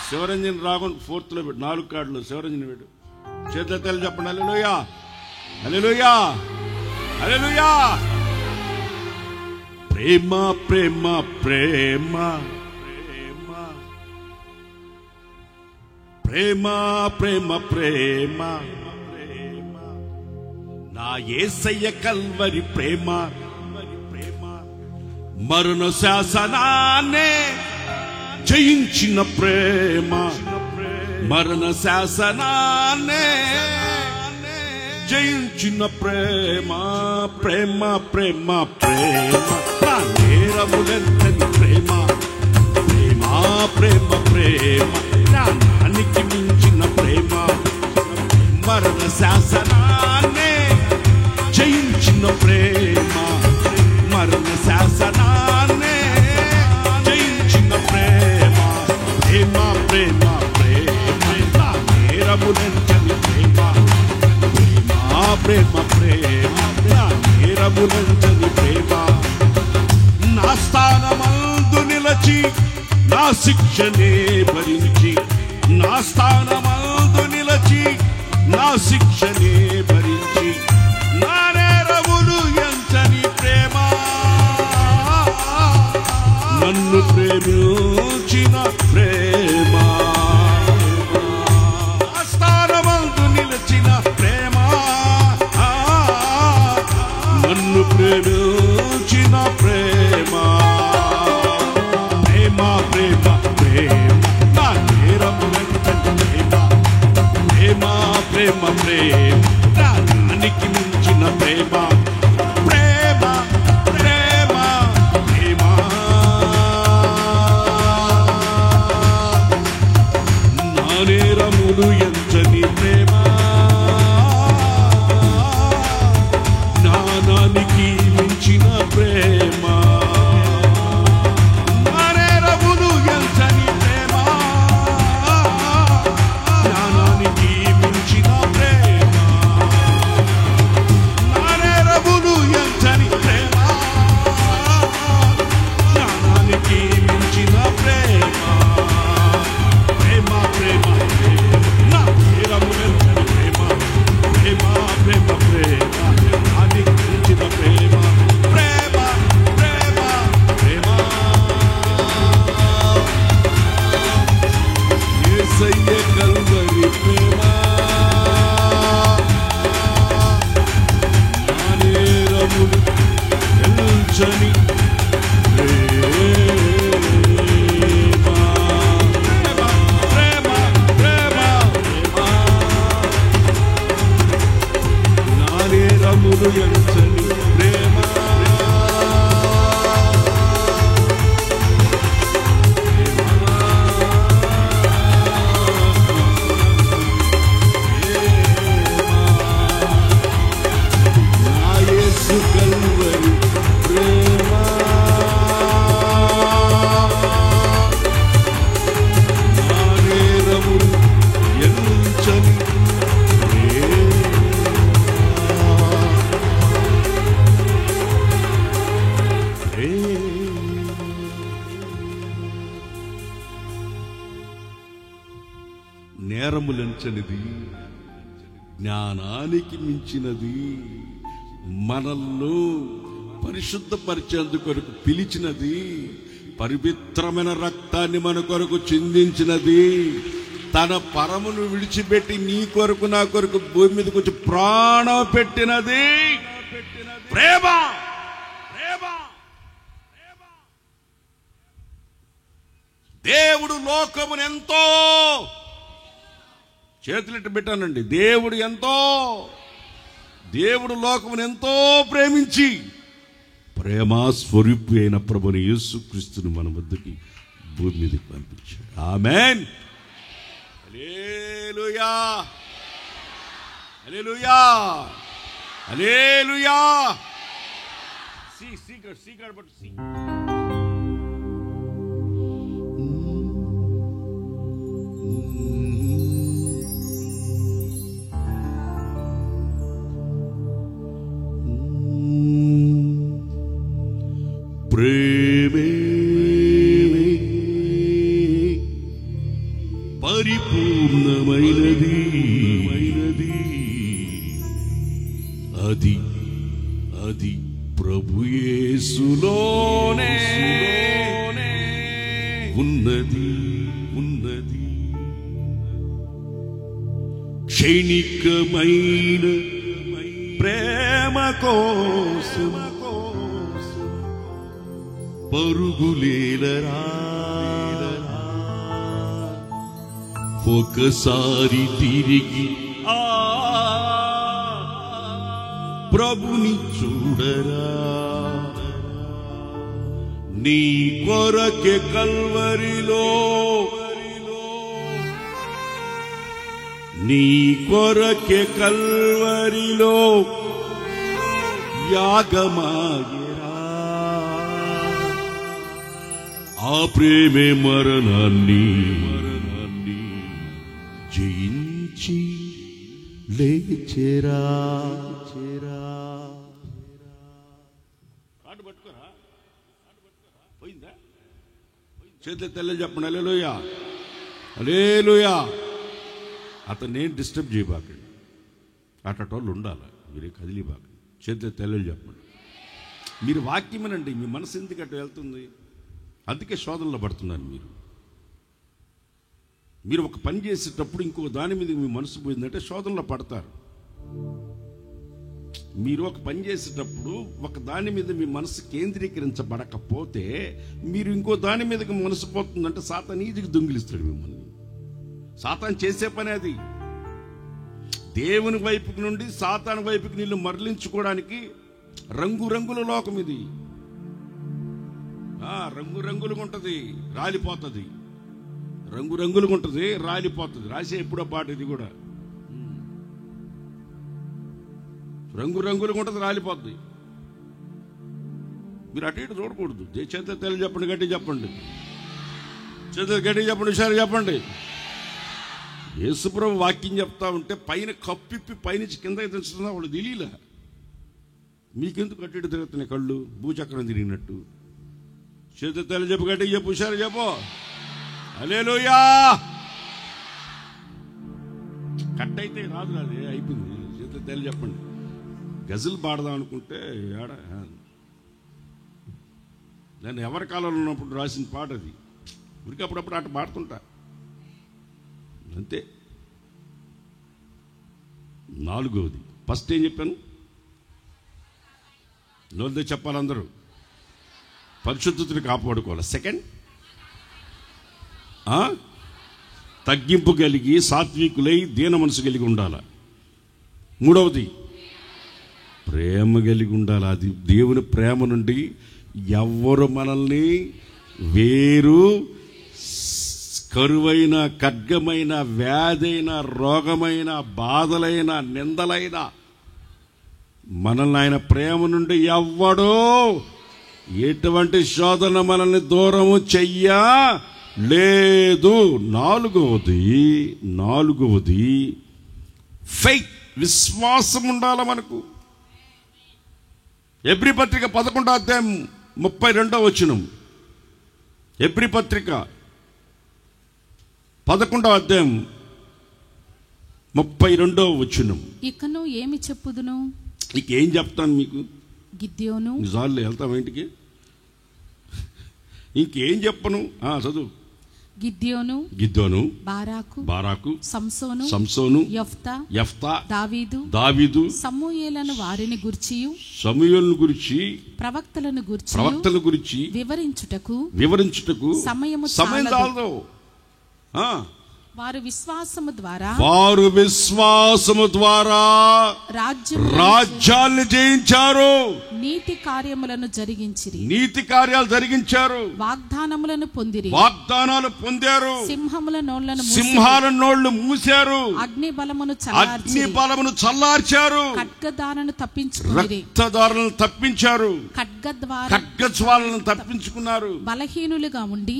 Speaker 1: శివరంజన్ రాకుండా 4th లో పెట్టు, 4 కార్డులు శివరంజన్ పెట్టు, చేతుల తల్లి చెప్పండి. హల్లెలూయా, హల్లెలూయా, హల్లెలూయా. ప్రేమ ప్రేమ ప్రేమ ప్రేమ ప్రేమ ప్రేమ నా యేసయ్య కల్వరి ప్రేమ, మరణ శాసనాన్నే జయించిన ప్రేమ, మరణ శాసనాన్నే జయించిన ప్రేమ, ప్రేమ ప్రేమ ప్రేమ నా నేరములెంతని ప్రేమ, ప్రేమ ప్రేమ ప్రేమ నా నానికి మించిన ప్రేమ, మరణ శాసనాన్నే జయించిన ప్రేమ, మరణ శాసనాన్నే జయించిన ప్రేమ, ప్రేమ ప్రేమ ప్రేమ నా నేరములెంతని ప్రేమ, ప్రేమ ప్రేమ నా నేరములంచని ప్రేమ, నా స్థానమందు నిలచి నా శిక్షనే భరించి, నా స్థానమందు నిలచి నా శిక్షనే భరించి, నా నేరములు ఎంచని ప్రేమ, నన్ను ప్రేమించిన ప్రేమ, నా స్థానమందు నిలచిన ప్రేమ, నన్ను ప్రేమించిన ప్రేమ, ప్రేమ ప్రేమ ప్రేమ నా నేరములంచని ప్రేమ, ప్రేమ ప్రేమ ప్రేమ నా నానికి మించిన ప్రేమ, ప్రేమ ప్రేమ ప్రేమ నా నేరములు ఎంచని ప్రేమ, నానానికి మించిన ప్రేమ, నేరములు ఎంచని ప్రేమ, నానానికి మించిన ప్రేమ, నేరములు ఎంచని ప్రేమ, నానానికి మించిన ప్రేమ, ప్రేమ ప్రేమ నా నేరములు ఎంచని ప్రేమ, ప్రేమ ప్రేమ ప్రేమ ప్రేమ, ప్రేమ ప్రేమ ప్రేమ యేసయ్య కల్వరి ప్రేమ, నా నేరములు ఎంచని ప్రేమ, ప్రేమ ప్రేమ ప్రేమ నా నేరములు ఎంచని ప్రేమ, నా యేసు కల్వరి ప్రేమ, నా నేరములు ఎంచని నేరములంచనిది, జ్ఞానానికి మించినది, మనల్ని పరిశుద్ధపరిచేందుకు కొరకు పిలిచినది, పవిత్రమైన రక్తాన్ని మన కొరకు చిందించినది, తన పరమును విడిచిపెట్టి నీ కొరకు నా కొరకు భూమి మీదకి వచ్చి ప్రాణం పెట్టినది ప్రేమ. దేవుడు లోకమునెంతో, చేతులెట్టు పెట్టానండి, దేవుడు లోకమునెంతో ప్రేమించి ప్రేమ స్వరూపి అయిన ప్రభుని యేసుక్రీస్తుని మన వద్దకి భూమి మీదకి పంపించాడు. ఆమేన్. హల్లెలూయా, హల్లెలూయా, హల్లెలూయా. See God, but see. ప్రేమే పరిపూర్ణమైనది, అది ప్రభు యేసులోనే ఉన్నది. క్షణికమైన ప్రేమ కోసం పరుగులేలరా, ఒకసారి తిరిగి ప్రభుని చూడరా. నీ కొరకే కల్వరిలో, నీ కొరకే కల్వరిలో యాగమాయరా. ఆ ప్రేమే మరణాన్ని జయించి లేచెరా. పట్టుకోరా, పోయిందా? చేతులు తెల్ల చెప్పండి. హల్లెలూయా, హల్లెలూయా. అతను నేను డిస్టర్బ్ చేయబాకండి, అట్టోళ్ళు ఉండాలి, మీరే కదిలిబాకండి. చేతులు తెల్లలు చెప్పండి. మీరు వాక్యమేనండి, మీ మనసు ఎందుకు అట్లా వెళ్తుంది? అందుకే శోధనలో పడుతున్నారు మీరు ఒక పని చేసేటప్పుడు ఇంకొక దాని మీద మీ మనసు పోయిందంటే శోధనలో పడతారు. మీరు ఒక పని చేసేటప్పుడు ఒక దాని మీద మీ మనసు కేంద్రీకరించబడకపోతే మీరు ఇంకో దాని మీదకి మనసు పోతుందంటే సాతాను ఈజీగా దొంగిలిస్తాడు మిమ్మల్ని. సాతాను చేసే పని అది. దేవుని వైపుకి నుండి సాతాను వైపుకి నీళ్ళు మరలించుకోవడానికి రంగురంగుల లోకం ఇది. రంగురంగులుగా ఉంటుంది, రాలిపోతుంది. రంగురంగులుగా ఉంటుంది, రాలిపోతుంది. రాసే ఎప్పుడో పాట ఇది కూడా. రంగురంగులుగా ఉంటుంది, రాలిపోతుంది. మీరు అటు ఇటు చూడకూడదు. చేతులు తెల్ల చెప్పండి, గట్టి చెప్పండి. చేతులు గట్టి చెప్పండి, హుషారు చెప్పండి. యేసుప్రభు వాక్యం చెప్తా ఉంటే పైన కప్పిప్పి పైనుంచి కిందకి తెచ్చుతున్నా వాళ్ళు తెలియలే. మీకెందుకు అటు ఇటు తిరుగుతున్నాయి కళ్ళు, భూచక్రం తిరిగినట్టు. చేతులు తెల్ల చెప్పు, గట్టి చెప్పు, హుషారు చెప్పు. హల్లెలూయా. కట్ అయితే రాదు, అది అయిపోయింది. చేతులు తెల్ల చెప్పండి. గజల్ పాడదాం అనుకుంటే నేను ఎవరి కాలంలో ఉన్నప్పుడు రాసిన పాట అది. ఉరికి అప్పుడప్పుడు అటు పాడుతుంటా అంతే. నాలుగవది, ఫస్ట్ ఏం చెప్పాను? నోదే చెప్పాలి అందరూ, పరిశుద్ధతని కాపాడుకోవాలి. సెకండ్, తగ్గింపు కలిగి సాత్వికులై దీన మనసు కలిగి ఉండాలి. మూడవది, ప్రేమ కలిగి ఉండాలి. అది దేవుని ప్రేమ నుండి ఎవ్వరు మనల్ని వేరు, కరువైన, ఖడ్గమైన, వ్యాధైన, రోగమైన, బాధలైన, నిందలైన మనల్ని ఆయన ప్రేమ నుండి ఎవ్వడో ఎటువంటి శోధన మనల్ని దూరము చెయ్యలేదు. నాలుగవది ఫెయిత్, విశ్వాసం ఉండాలి మనకు. ఎబ్రీ పత్రిక 11వ అధ్యాయం 32వ వచనం. ఎబ్రీ పత్రిక 11వ అధ్యాయం 32వ వచనం.
Speaker 2: ఇకను ఏమి చెప్పుదును?
Speaker 1: ఇక ఏం చెప్తాను మీకు?
Speaker 2: గిద్యోను.
Speaker 1: నిజాలు వెళ్తాం ఇంటికి, ఇంకేం చెప్పను. చదువు.
Speaker 2: గిద్యోను, బారాకు, సంసోను, యెఫ్తా, దావీదు, సమూయేలను వారిని గూర్చి ప్రవక్తలను గూర్చి వివరించుటకు సమయము చాలదు. వారు విశ్వాసము ద్వారా
Speaker 1: రాజ్యాలను జయించారు,
Speaker 2: నీతి కార్యాలు
Speaker 1: జరిగించారు,
Speaker 2: వాగ్దానములను
Speaker 1: పొందారు,
Speaker 2: సింహాల
Speaker 1: నోళ్లు మూశారు,
Speaker 2: అగ్ని బలమును
Speaker 1: చల్లార్చారు,
Speaker 2: ఖడ్గదారులను
Speaker 1: తప్పించారు, ఖడ్గజ్వాలను తప్పించుకున్నారు,
Speaker 2: బలహీనులుగా ఉండి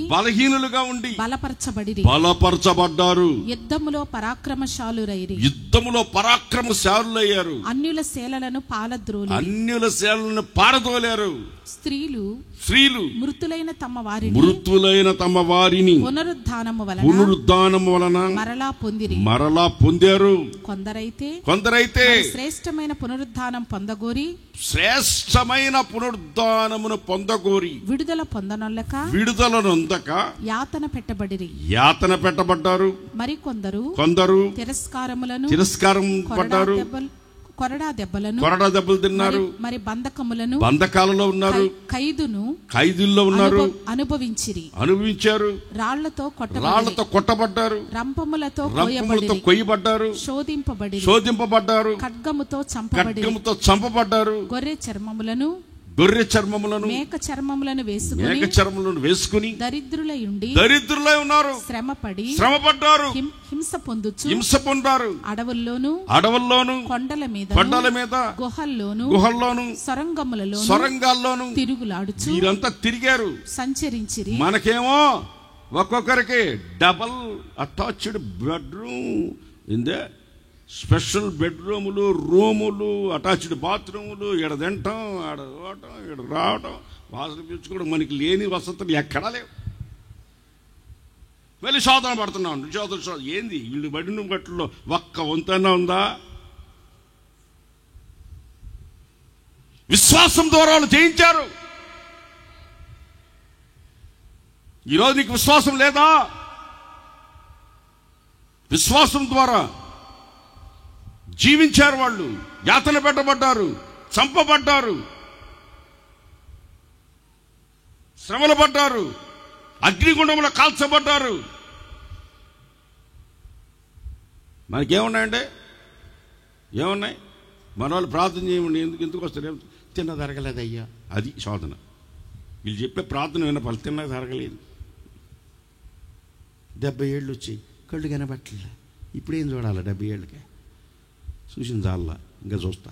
Speaker 2: బలపరచబడ్డారు, యుద్ధములో పరాక్రమశాలురయ్యారు, అన్యుల సేలలను పారద్రోలారు, స్త్రీలు మృతులైన తమ వారిని పునరుద్ధానము వలన మరలా పొందారు. కొందరైతే శ్రేష్టమైన పునరుద్ధానమును పొందగోరి విడుదల నొందక యాతన పెట్టబడ్డారు. కొందరు తిరస్కారం పడ్డారు, కొరడా దెబ్బలు తిన్నారు, మరి బంధకాలలో ఉన్నారు, ఖైదుల్లో ఉన్నారు, అనుభవించారు, రాళ్లతో కొట్టబడ్డారు, రంపములతో కొయ్యబడ్డారు, శోధింపబడ్డారు, ఖడ్గముతో చంపబడ్డారు, గొర్రె చర్మములను మేక చర్మములను వేసుకుని దరిద్రులై ఉన్నారు, శ్రమపడ్డారు, హింస పొందారు, అడవుల్లోను కొండల మీద గుహల్లోను సొరంగాల్లోను తిరుగులాడుచు వీరంతా తిరిగారు, సంచరించిరి. మనకేమో ఒక్కొక్కరికి డబల్ అటాచ్డ్ బెడ్రూమ్ ఇందే, స్పెషల్ బెడ్రూములు, రూములు, అటాచ్డ్ బాత్రూములు, ఈడ తింటాం, ఆడ పోవటం, ఈడ రావటం, వాసన పీల్చుకోవడం, మనకి లేని వసతులు ఎక్కడా లేవు. వెళ్ళి శోధన పడుతున్నాం. ఏంది వీళ్ళు పడిన గట్టులో ఒక్క వంతైనా ఉందా? విశ్వాసం ద్వారా వాళ్ళు జయించారు. ఈరోజు నీకు విశ్వాసం లేదా? విశ్వాసం ద్వారా జీవించారు వాళ్ళు, యాతన పెట్టబడ్డారు, చంపబడ్డారు, శ్రమలు పడ్డారు, అగ్నిగుండంలో కాల్చబడ్డారు. మనకేమున్నాయంటే ఏమున్నాయి? మన వాళ్ళు ప్రార్థన చేయమండి, ఎందుకు వస్తారు? తిన్న జరగలేదయ్యా, అది శోధన. వీళ్ళు చెప్పే ప్రార్థన విన్న ఫలితం తిన్నా జరగలేదు. 70 ఏళ్ళు వచ్చి కళ్ళు కనబట్టలే, ఇప్పుడేం చూడాలి? 70 ఏళ్ళకే చూసిన చాలా ఇంకా చూస్తా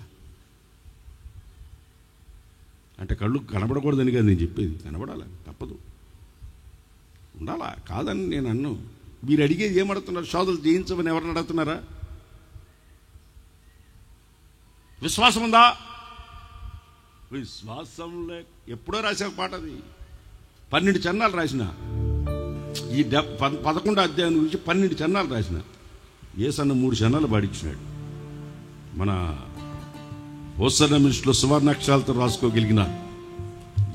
Speaker 2: అంటే కళ్ళు కనబడకూడదని కదా నేను చెప్పేది. కనబడాలి, తప్పదు, ఉండాలా, కాదని నేను అన్ను. మీరు అడిగేది ఏమడుతున్నారు? శోధనలు జయించమని ఎవరిని అడుగుతున్నారా? విశ్వాసం ఉందా? విశ్వాసం ఎప్పుడో రాసే పాట అది. 12 చరణాలు రాసిన, ఈ 11వ అధ్యాయం గురించి 12 చరణాలు రాసిన. యేసన్న 3 చరణాలు పాడించినాడు. మన హోసన్న మినిస్ట్లో సువర్ణాక్షరాలతో రాసుకోగలిగిన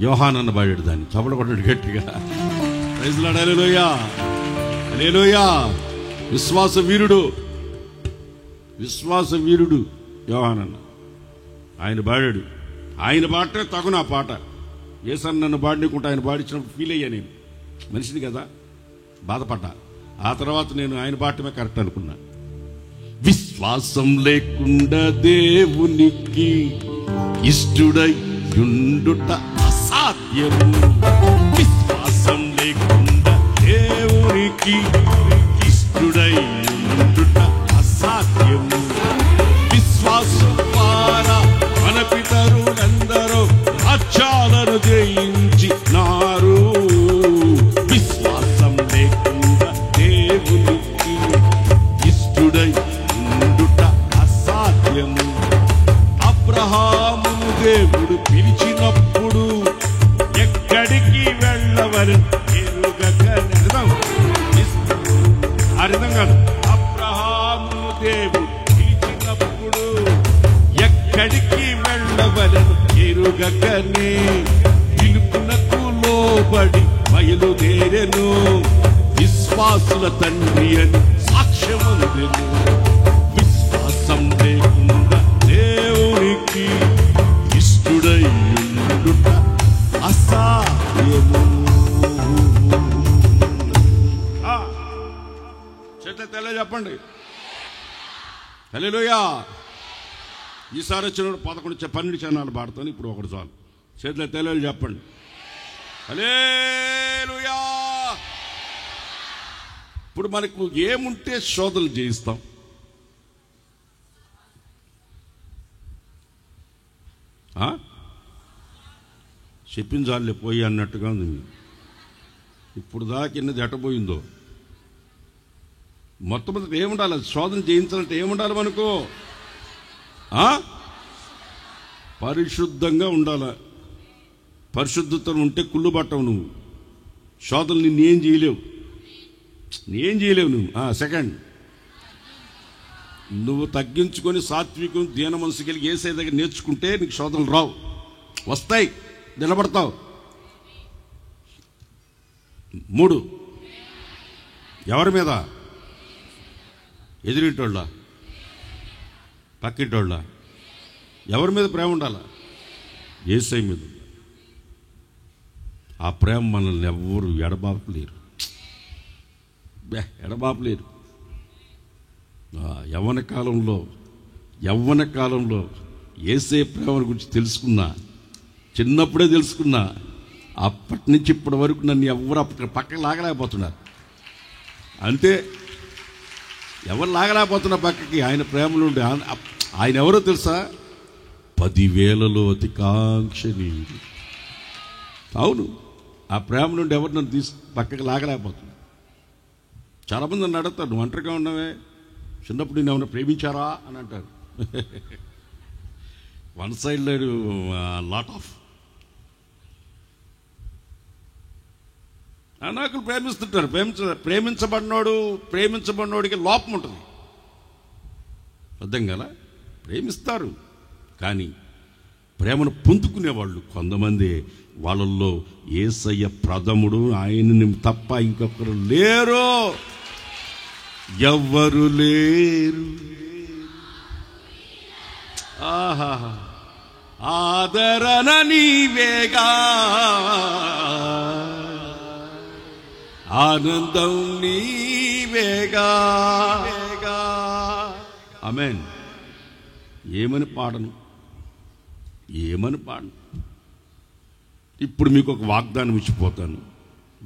Speaker 2: యోహాన్ అన్న పాడాడు దాన్ని. చపల కొట్టాడు గట్టిగా. ప్రైజ్ లార్డ్, హల్లెలూయా, హల్లెలూయా. విశ్వాస వీరుడు యోహాన్ అన్న. ఆయన పాడాడు. ఆయన పాటే తగు నా పాట. యేసన్న నన్ను పాడినకుంటే ఆయన పాడించినప్పుడు ఫీల్ అయ్యా. నేను మనిషిని కదా, బాధపడ్డా. ఆ తర్వాత నేను ఆయన పాటమే కరెక్ట్ అనుకున్నా. విశ్వాసం లేకుండా దేవునికి ఇష్టుడై ఉండుట అసాధ్యము. విశ్వాసం లేకుండా దేవునికి ఇష్టుడై ఉండుట అసాధ్యము. విశ్వాసం ద్వారా మన పితరులందరూ రాజ్యాలను జయించినారు. విశ్వాసం లేకుండా దేవునికి ఇష్టుడై ఉండుట అసాధ్యము. అబ్రహామును దేవుడు పిలిచినప్పుడు ఎక్కడికి వెళ్ళవని ఎరుగక అర్థం కాదు. అబ్రహామును దేవుడు పిలిచినప్పుడు ఎక్కడికి వెళ్ళవలను ఎరుగకనే పిలుపునకు లోబడి బయలుదేరెను.
Speaker 1: విశ్వాసుల తండ్రి అని సాక్ష్యమందెను. విశ్వాసం లేకుండా దేవునికి ఇష్టుడై ఉండుట అసాధ్యము. చెట్ల చెప్పండి హల్లెలూయా. ఈసారి వచ్చినప్పుడు 12 చరణాలు పాడతాను. ఇప్పుడు ఒకటి చాలు. చేతుల తెల్లలు చెప్పండి హల్లెలూయా. ఇప్పుడు మనకు ఏముంటే శోధనలు చేయిస్తాం? చెప్పించాలే పోయి అన్నట్టుగా ఉంది. ఇప్పుడు దాకిన్నది ఎట్టపోయిందో. మొట్టమొదటి ఏముండాలి? శోధన చేయించాలంటే ఏముండాలి మనకు? పరిశుద్ధంగా ఉండాలి. పరిశుద్ధత ఉంటే కుళ్ళు పట్టవు నువ్వు. శోధనలు నిన్నేం చేయలేవు, నువ్వు. సెకండ్, నువ్వు తగ్గించుకొని సాత్వికం దీన మనసు కలిగి ఏసై దగ్గర నేర్చుకుంటే నీకు శోధనలు రావు. వస్తాయి, నిలబడతావు. 3, ఎవరి మీద? ఎదురింటోళ్ళ, పక్కింటోళ్ళ? ఎవరి మీద ప్రేమ ఉండాలా? యేసయ్య మీద. ఆ ప్రేమ మనల్ని ఎవ్వరు ఎడబాపలేరు. యవ్వన కాలంలో యేసయ్య ప్రేమ గురించి తెలుసుకున్నా, చిన్నప్పుడే తెలుసుకున్నా. అప్పటి నుంచి ఇప్పటి వరకు నన్ను ఎవరు పక్కకు లాగలేకపోతున్నారు. అంతే, ఎవరు లాగలేకపోతున్నా పక్కకి. ఆయన ప్రేమలో ఉండే ఆయన ఎవరో తెలుసా? 10,000లో అతి కాంక్షణీయుడు. అవును, ఆ ప్రేమ నుండి ఎవరు నన్ను పక్కకి లాగలేకపోతున్నా. చాలామంది నన్ను అడుగుతారు, నువ్వు ఒంటరిగా ఉన్నావే, చిన్నప్పుడు నేను ఏమైనా ప్రేమించారా అని అంటారు. వన్ సైడ్ లేదు, లాట్ ఆఫ్ అనాకులు ప్రేమిస్తుంటారు. ప్రేమించబడినోడికి లోపం ఉంటుంది. అర్థం కదా? ప్రేమిస్తారు, కానీ ప్రేమను పొందుకునేవాళ్ళు కొంతమంది. వాళ్ళల్లో యేసయ్య ప్రథముడు. ఆయనని తప్ప ఇంకొకరు లేరు, ఎవ్వరు లేరు. ఆహా, ఆదరణ నీవేగా, ఆనందం నీవేగా. ఆమేన్. ఏమని పాడను? ఇప్పుడు మీకు ఒక వాగ్దానం ఇచ్చిపోతాను,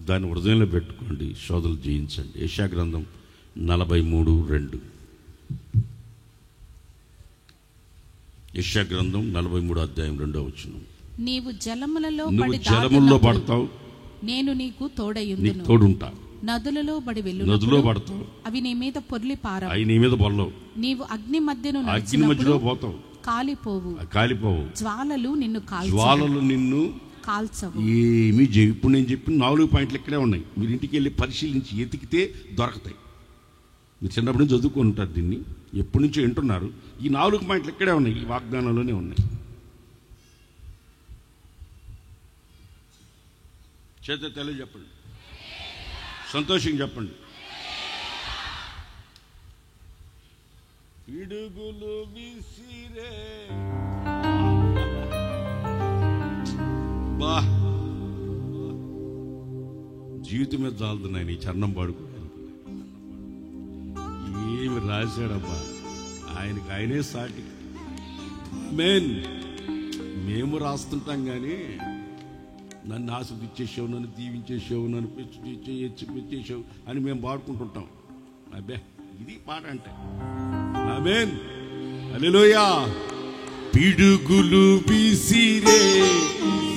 Speaker 1: దాన్ని హృదయంలో పెట్టుకోండి, శోధనలు జయించండి. యెషయా గ్రంథం 43:2. యెషయా గ్రంథం 43:2.
Speaker 3: నీవు జలములలో
Speaker 1: పడతావు,
Speaker 3: నేను నీకు
Speaker 1: తోడుంటా.
Speaker 3: నదులలో
Speaker 1: పడతావు,
Speaker 3: అవి నీ మీద పొర్లి పారవు.
Speaker 1: నీ మీద పొర్లవు.
Speaker 3: నీవు అగ్ని
Speaker 1: మధ్యలో పోతావు, కాలిపోవు.
Speaker 3: జ్వాలలు నిన్ను కాల్చవు.
Speaker 1: ఏమీ ఇప్పుడు నేను చెప్పిన 4 పాయింట్లు ఇక్కడే ఉన్నాయి. మీరు ఇంటికి వెళ్ళి పరిశీలించి ఎతికితే దొరకతాయి. మీరు చిన్నప్పటి నుంచి చదువుకుంటారు, దీన్ని ఎప్పటి నుంచో వింటున్నారు. ఈ 4 పాయింట్లు ఇక్కడే ఉన్నాయి, ఈ వాగ్దానంలోనే ఉన్నాయి. చేత తెలుగు చెప్పండి, సంతోషంగా చెప్పండి. పిడుగులు విసిరే జీవితం మీద చాలుతున్నాయి నీ చరణం పాడుకోవడానికి. ఏమి రాశాడబ్బా, ఆయనే సాటి. మేము రాస్తుంటాం కానీ నన్ను ఆస్వాదించేసావు, నన్ను దీవించేసావు, నన్ను పెంచేసావు అని మేము పాడుకుంటుంటాం. అబ్బే, ఇది పాట అంటే. ఆమేన్, హల్లెలూయా. పిడుగులు విసిరే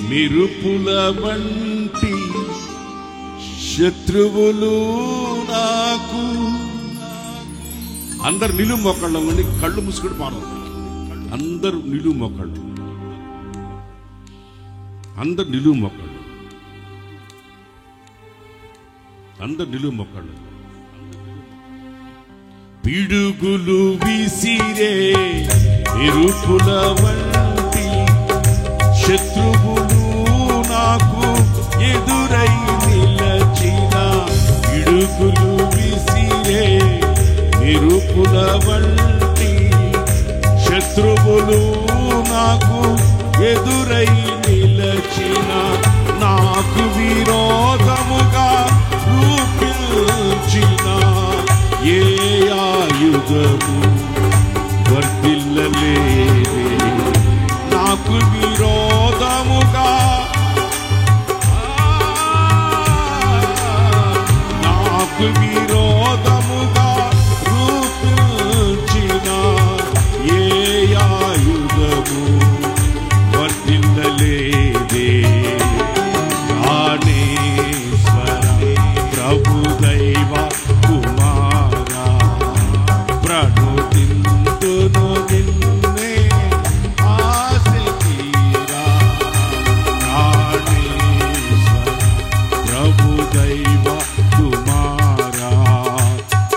Speaker 1: మెరుపుల వంటి శత్రువులు నాకు. అందరు నిలువు మొక్కళ్ళు అండి, కళ్ళు మూసుకొని పాడదు. అందరూ నిలువు మొక్కళ్ళు, అందరు నిలువు మొక్కళ్ళు. పిడుగులు విసిరే మెరుపుల వంటి శత్రువులు నాకు ఎదురై నిలచిన. పిడుగులు ఎదురై నిలచిన నాకు విరోధముగా రూపించిన ఏ ఆయుధము వర్ధిల్లలేదే. నాకు విరోధముగా నాకు విరోధముగా రూపించిన ఏ ఆయుధము వర్ధిల్లలేదే. ప్రాణేశ్వర ప్రభు దైవ కుమారా ప్రణుతింతును నిన్నే ఆశ తీరా. ప్రాణేశ్వర ప్రభు దైవ కుమారా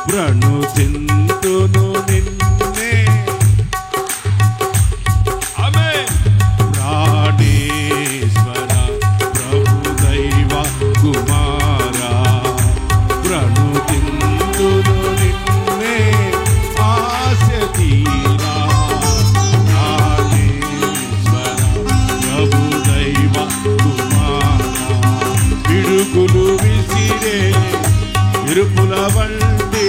Speaker 1: ప్రణుతింతును నిన్నే. ఆమేన్. ప్రాణేశ్వర ప్రభు దైవ కుమారా ప్రణుతింతును నిన్నే ఆశ తీరా. ప్రాణేశ్వర ప్రభు దైవ కుమారా పిడుగులు విసిరే విరుపుల వంటి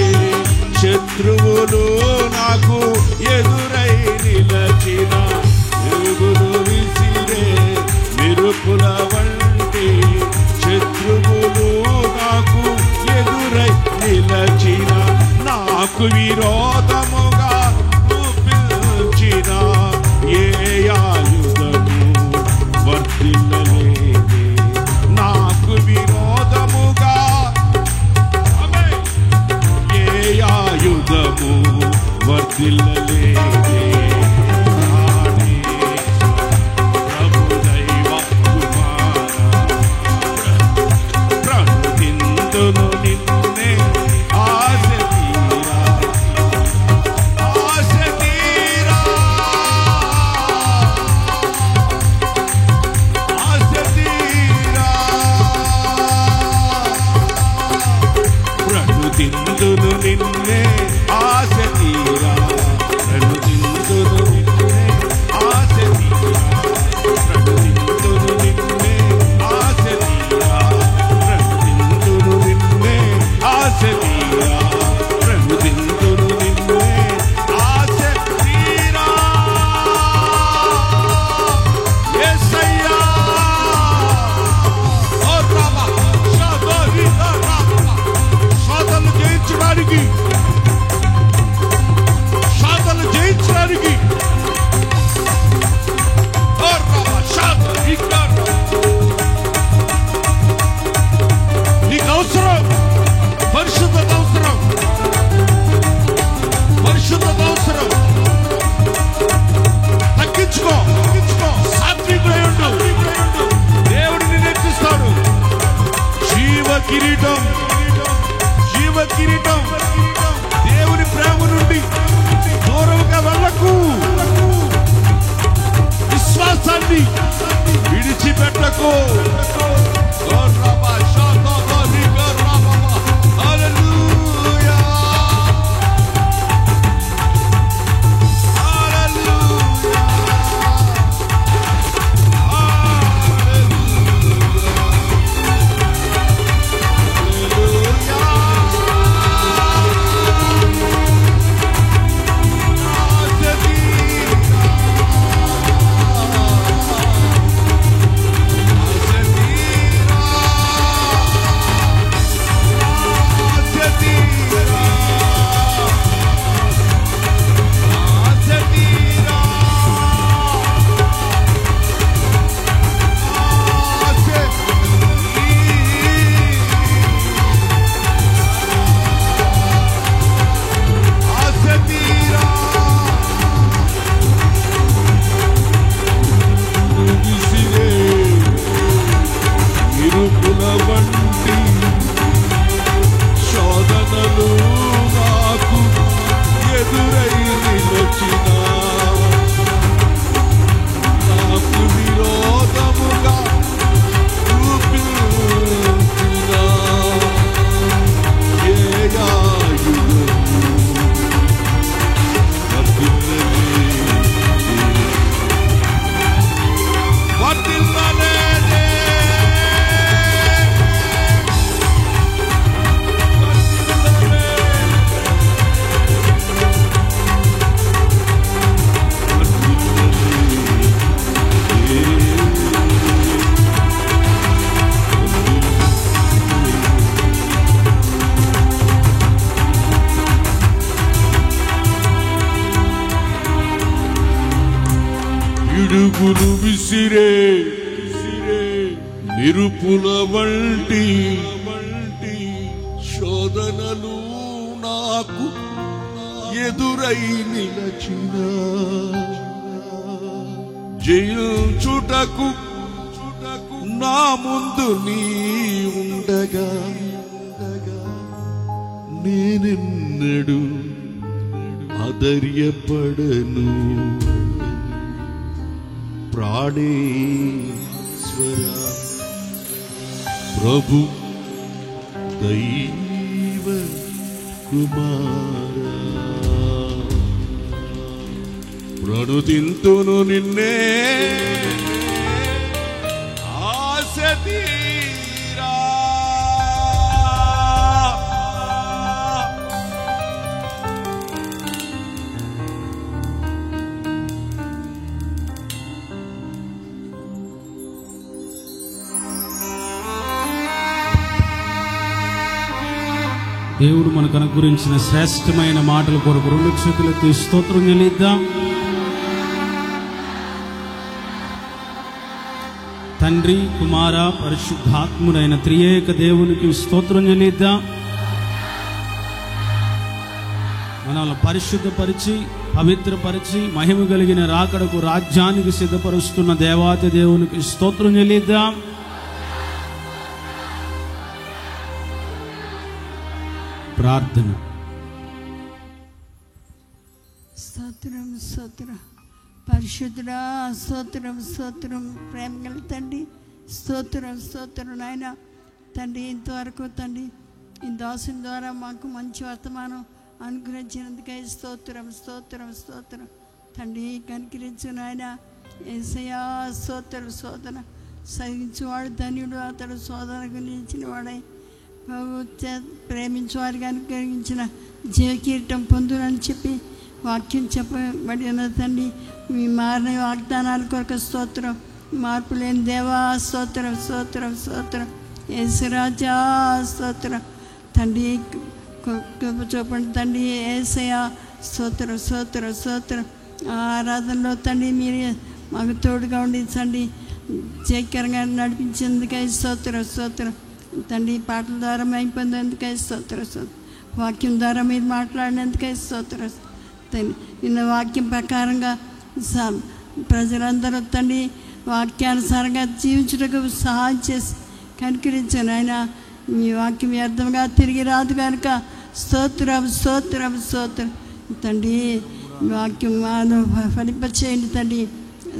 Speaker 1: శత్రువులు నాకు ఎదురై నిలచిన పిడుగులు విసిరే విరుపుల వంటి శత్రువులు నాకు ఎదురై నిలచిన నాకు విరోధముగా రూపించిన ఏ ఆయుధము వర్ధిల్లలేదే. నాకు విరోధముగా ఏ ఆయుధము వర్ధిల్లలేదే. ప్రభు దైవ కుమారా ప్రణుతింతును నిన్నే ఆశ తీరా. ఆశ తీరా. ఆశ తీరా. ప్రణుతింతును నిన్నే ఆశ తీరా. ప్రణుతింతును నిన్నే ఆశ తీరా. ప్రణుతింతును నిన్నే ఆశ తీరా. ప్రణుతింతును నిన్నే ఆశ తీరా. ప్రణుతింతును నిన్నే ఆశ తీరా. యేసయ్యా ఓ రామా షాదోరి రామా సాధనలు జయించడానికి ఓ రామా షాదోరి నీకు అవసరం పరిశుద్ధత అవసరం. పరిశుద్ధత అవసరం. తగ్గించుకో. సాత్వికుడై ఉండు. దేవుడు నిన్ను హెచ్చిస్తాడు. జీవ కిరీటం. జీవ కిరీటం. దేవుని ప్రేమ నుండి దూరంగా వెళ్ళకు. విశ్వాసాన్ని విడిచిపెట్టకు. హల్లెలూయా. హల్లెలూయా. హల్లెలూయా. పిడుగులు విసిరే నిరుపుల వంటి శోధనలు నాకు ఎదురై నిలచిన జయించుటకు నా ముందు నీ ఉండగా నేనెన్నడు ఆధైర్యపడను. ప్రాణేశ్వర ప్రభు దైవ కుమారా, ప్రణుతింతును నిన్నే ఆశ తీరా.
Speaker 4: దేవుడు మనకు అనుగ్రహించిన శ్రేష్టమైన మాటల కొరకు రెండు చేతులెత్తి స్తోత్రం చెల్లిద్దాం. తండ్రి, కుమార, పరిశుద్ధాత్ముడైన త్రియేక దేవునికి స్తోత్రం చెల్లిద్దాం. మనల్ని పరిశుద్ధపరిచి పవిత్రపరిచి మహిమ కలిగిన రాకడకు రాజ్యానికి సిద్ధపరుస్తున్న దేవాతి దేవునికి స్తోత్రం చెల్లిద్దాం. ప్రార్థన.
Speaker 5: స్తోత్రం స్తోత్రం పరిశుద్ధుడా, స్తోత్రం స్తోత్రం ప్రేమ గల తండ్రి, స్తోత్రం స్తోత్రం నాయన తండ్రి. ఇంతవరకు తండ్రి ఈ దాసుని ద్వారా మాకు మంచి వర్తమానం అనుగ్రహించినందుకై స్తోత్రం స్తోత్రం స్తోత్రం తండ్రి. కనికరించు నాయన యేసయ్యా, స్తోత్రం శోధన సహించువాడు ధన్యుడు, అతడు శోధన గురించిన వాడై ప్రేమించు వారికి అనుగ్రహించిన జీవకీర్తం పొందునని చెప్పి వాక్యం చెప్పబడి ఉన్న తండ్రి. మీ మారిన వాగ్దానాల కొరకు స్తోత్రం. మార్పు లేని దేవా స్తోత్రం స్తోత్రం స్తోత్రం. యేసురాజా స్తోత్రం తండ్రి. చూపండి తండ్రి. యేసయ్యా స్తోత్రం స్తోత్రం స్తోత్రం. ఆరాధనలో తండ్రి మీరు మాకు తోడుగా ఉండించండి, జయకరంగా నడిపించేందుకై స్తోత్రం స్తోత్రం తండ్రి. పాటల ద్వారా మేము పొందేందుకై స్తోత్రం స్తోత్రం. వాక్యం ద్వారా మీరు మాట్లాడినందుకై స్తోత్రం తండ్రి. నిన్న వాక్యం ప్రకారంగా ప్రజలందరూ తండ్రి వాక్యానుసారంగా జీవించుటకు సహాయం చేసి కనికరించాను ఆయన. మీ వాక్యం వ్యర్థంగా తిరిగి రాదు కనుక స్తోత్రం స్తోత్రం స్తోత్రం తండ్రి. వాక్యం ఫలింపచేయండి తండ్రి.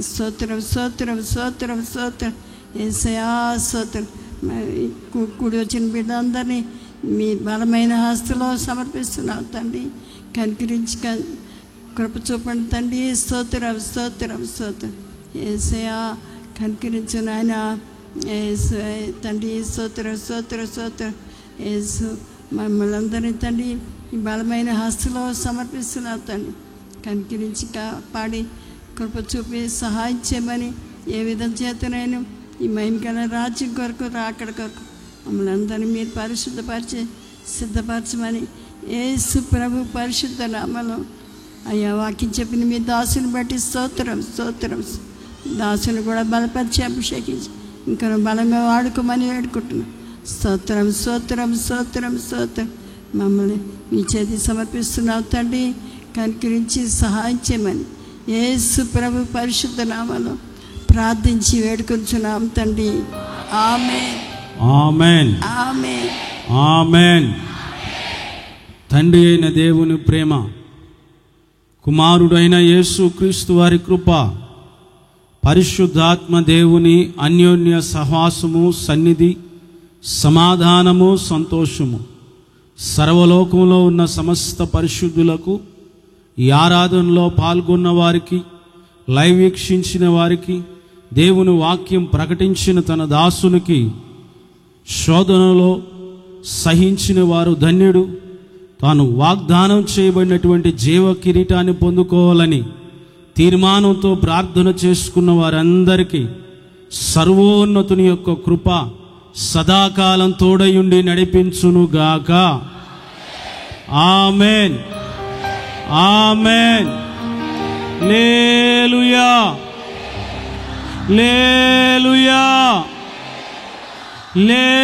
Speaker 5: స్తోత్రం స్తోత్రం స్తోత్రం స్తోత్రం. యేసయ్యా స్తోత్రం. కూడి వచ్చిన బిడ్డలందరినీ మీ బలమైన హస్తలో సమర్పిస్తున్నాం తండ్రి. కనికరించి కృప చూపండి తండ్రి. స్తోత్రం స్తోత్రం స్తోత్రం. యేసయ్యా కనికరించు నాయన తండ్రి. స్తోత్రం స్తోత్రం స్తోత్రం. యేసు మమ్మల్ని అందరినీ తండ్రి ఈ బలమైన హస్తలో సమర్పిస్తున్నాం తండ్రి. కనికరించి కాపాడి కృప చూపి సహాయం చేయమని ఏ విధం చేతనైనా ఈ మహిమగల రాజ్యం కొరకు రాకడ కొరకు మమ్మల్ని అందరినీ మీరు పరిశుద్ధపరిచి సిద్ధపరచమని యేసు ప్రభు పరిశుద్ధ నామములో అయ్యా వాక్యం చెప్పిన మీ దాసుని బట్టి స్తోత్రం స్తోత్రం. దాసుని కూడా బలపరిచి అభిషేకించి ఇంకా బలంగా వాడుకోమని వేడుకుంటున్నాం. స్తోత్రం స్తోత్రం స్తోత్రం స్తోత్రం. మమ్మల్ని మీ చేతి సమర్పిస్తున్నావు తండ్రి. కనికరించి సహాయం చేయమని యేసు ప్రభు పరిశుద్ధ నామములో ప్రార్థించి వేడుకొంచున్నాం తండ్రి. ఆమేన్
Speaker 4: ఆమేన్
Speaker 5: ఆమేన్
Speaker 4: ఆమేన్. తండ్రి అయిన దేవుని ప్రేమ, కుమారుడైన యేసు క్రీస్తు వారి కృప, పరిశుద్ధాత్మ దేవుని అన్యోన్య సహవాసము, సన్నిధి, సమాధానము, సంతోషము సర్వలోకంలో ఉన్న సమస్త పరిశుద్ధులకు, ఈ ఆరాధనలో పాల్గొన్న వారికి, లైవ్ వీక్షించిన వారికి, దేవుని వాక్యం ప్రకటించిన తన దాసునికి, శోధనలో సహించిన వారు ధన్యుడు, తాను వాగ్దానం చేయబడినటువంటి జీవ కిరీటాన్ని పొందుకోవాలని తీర్మానంతో ప్రార్థన చేసుకున్న వారందరికీ సర్వోన్నతుని యొక్క కృప సదాకాలం తోడయుండి నడిపించునుగాక. ఆమేన్ ఆమేన్. హల్లెలూయా. లేలుయా, లేలుయా.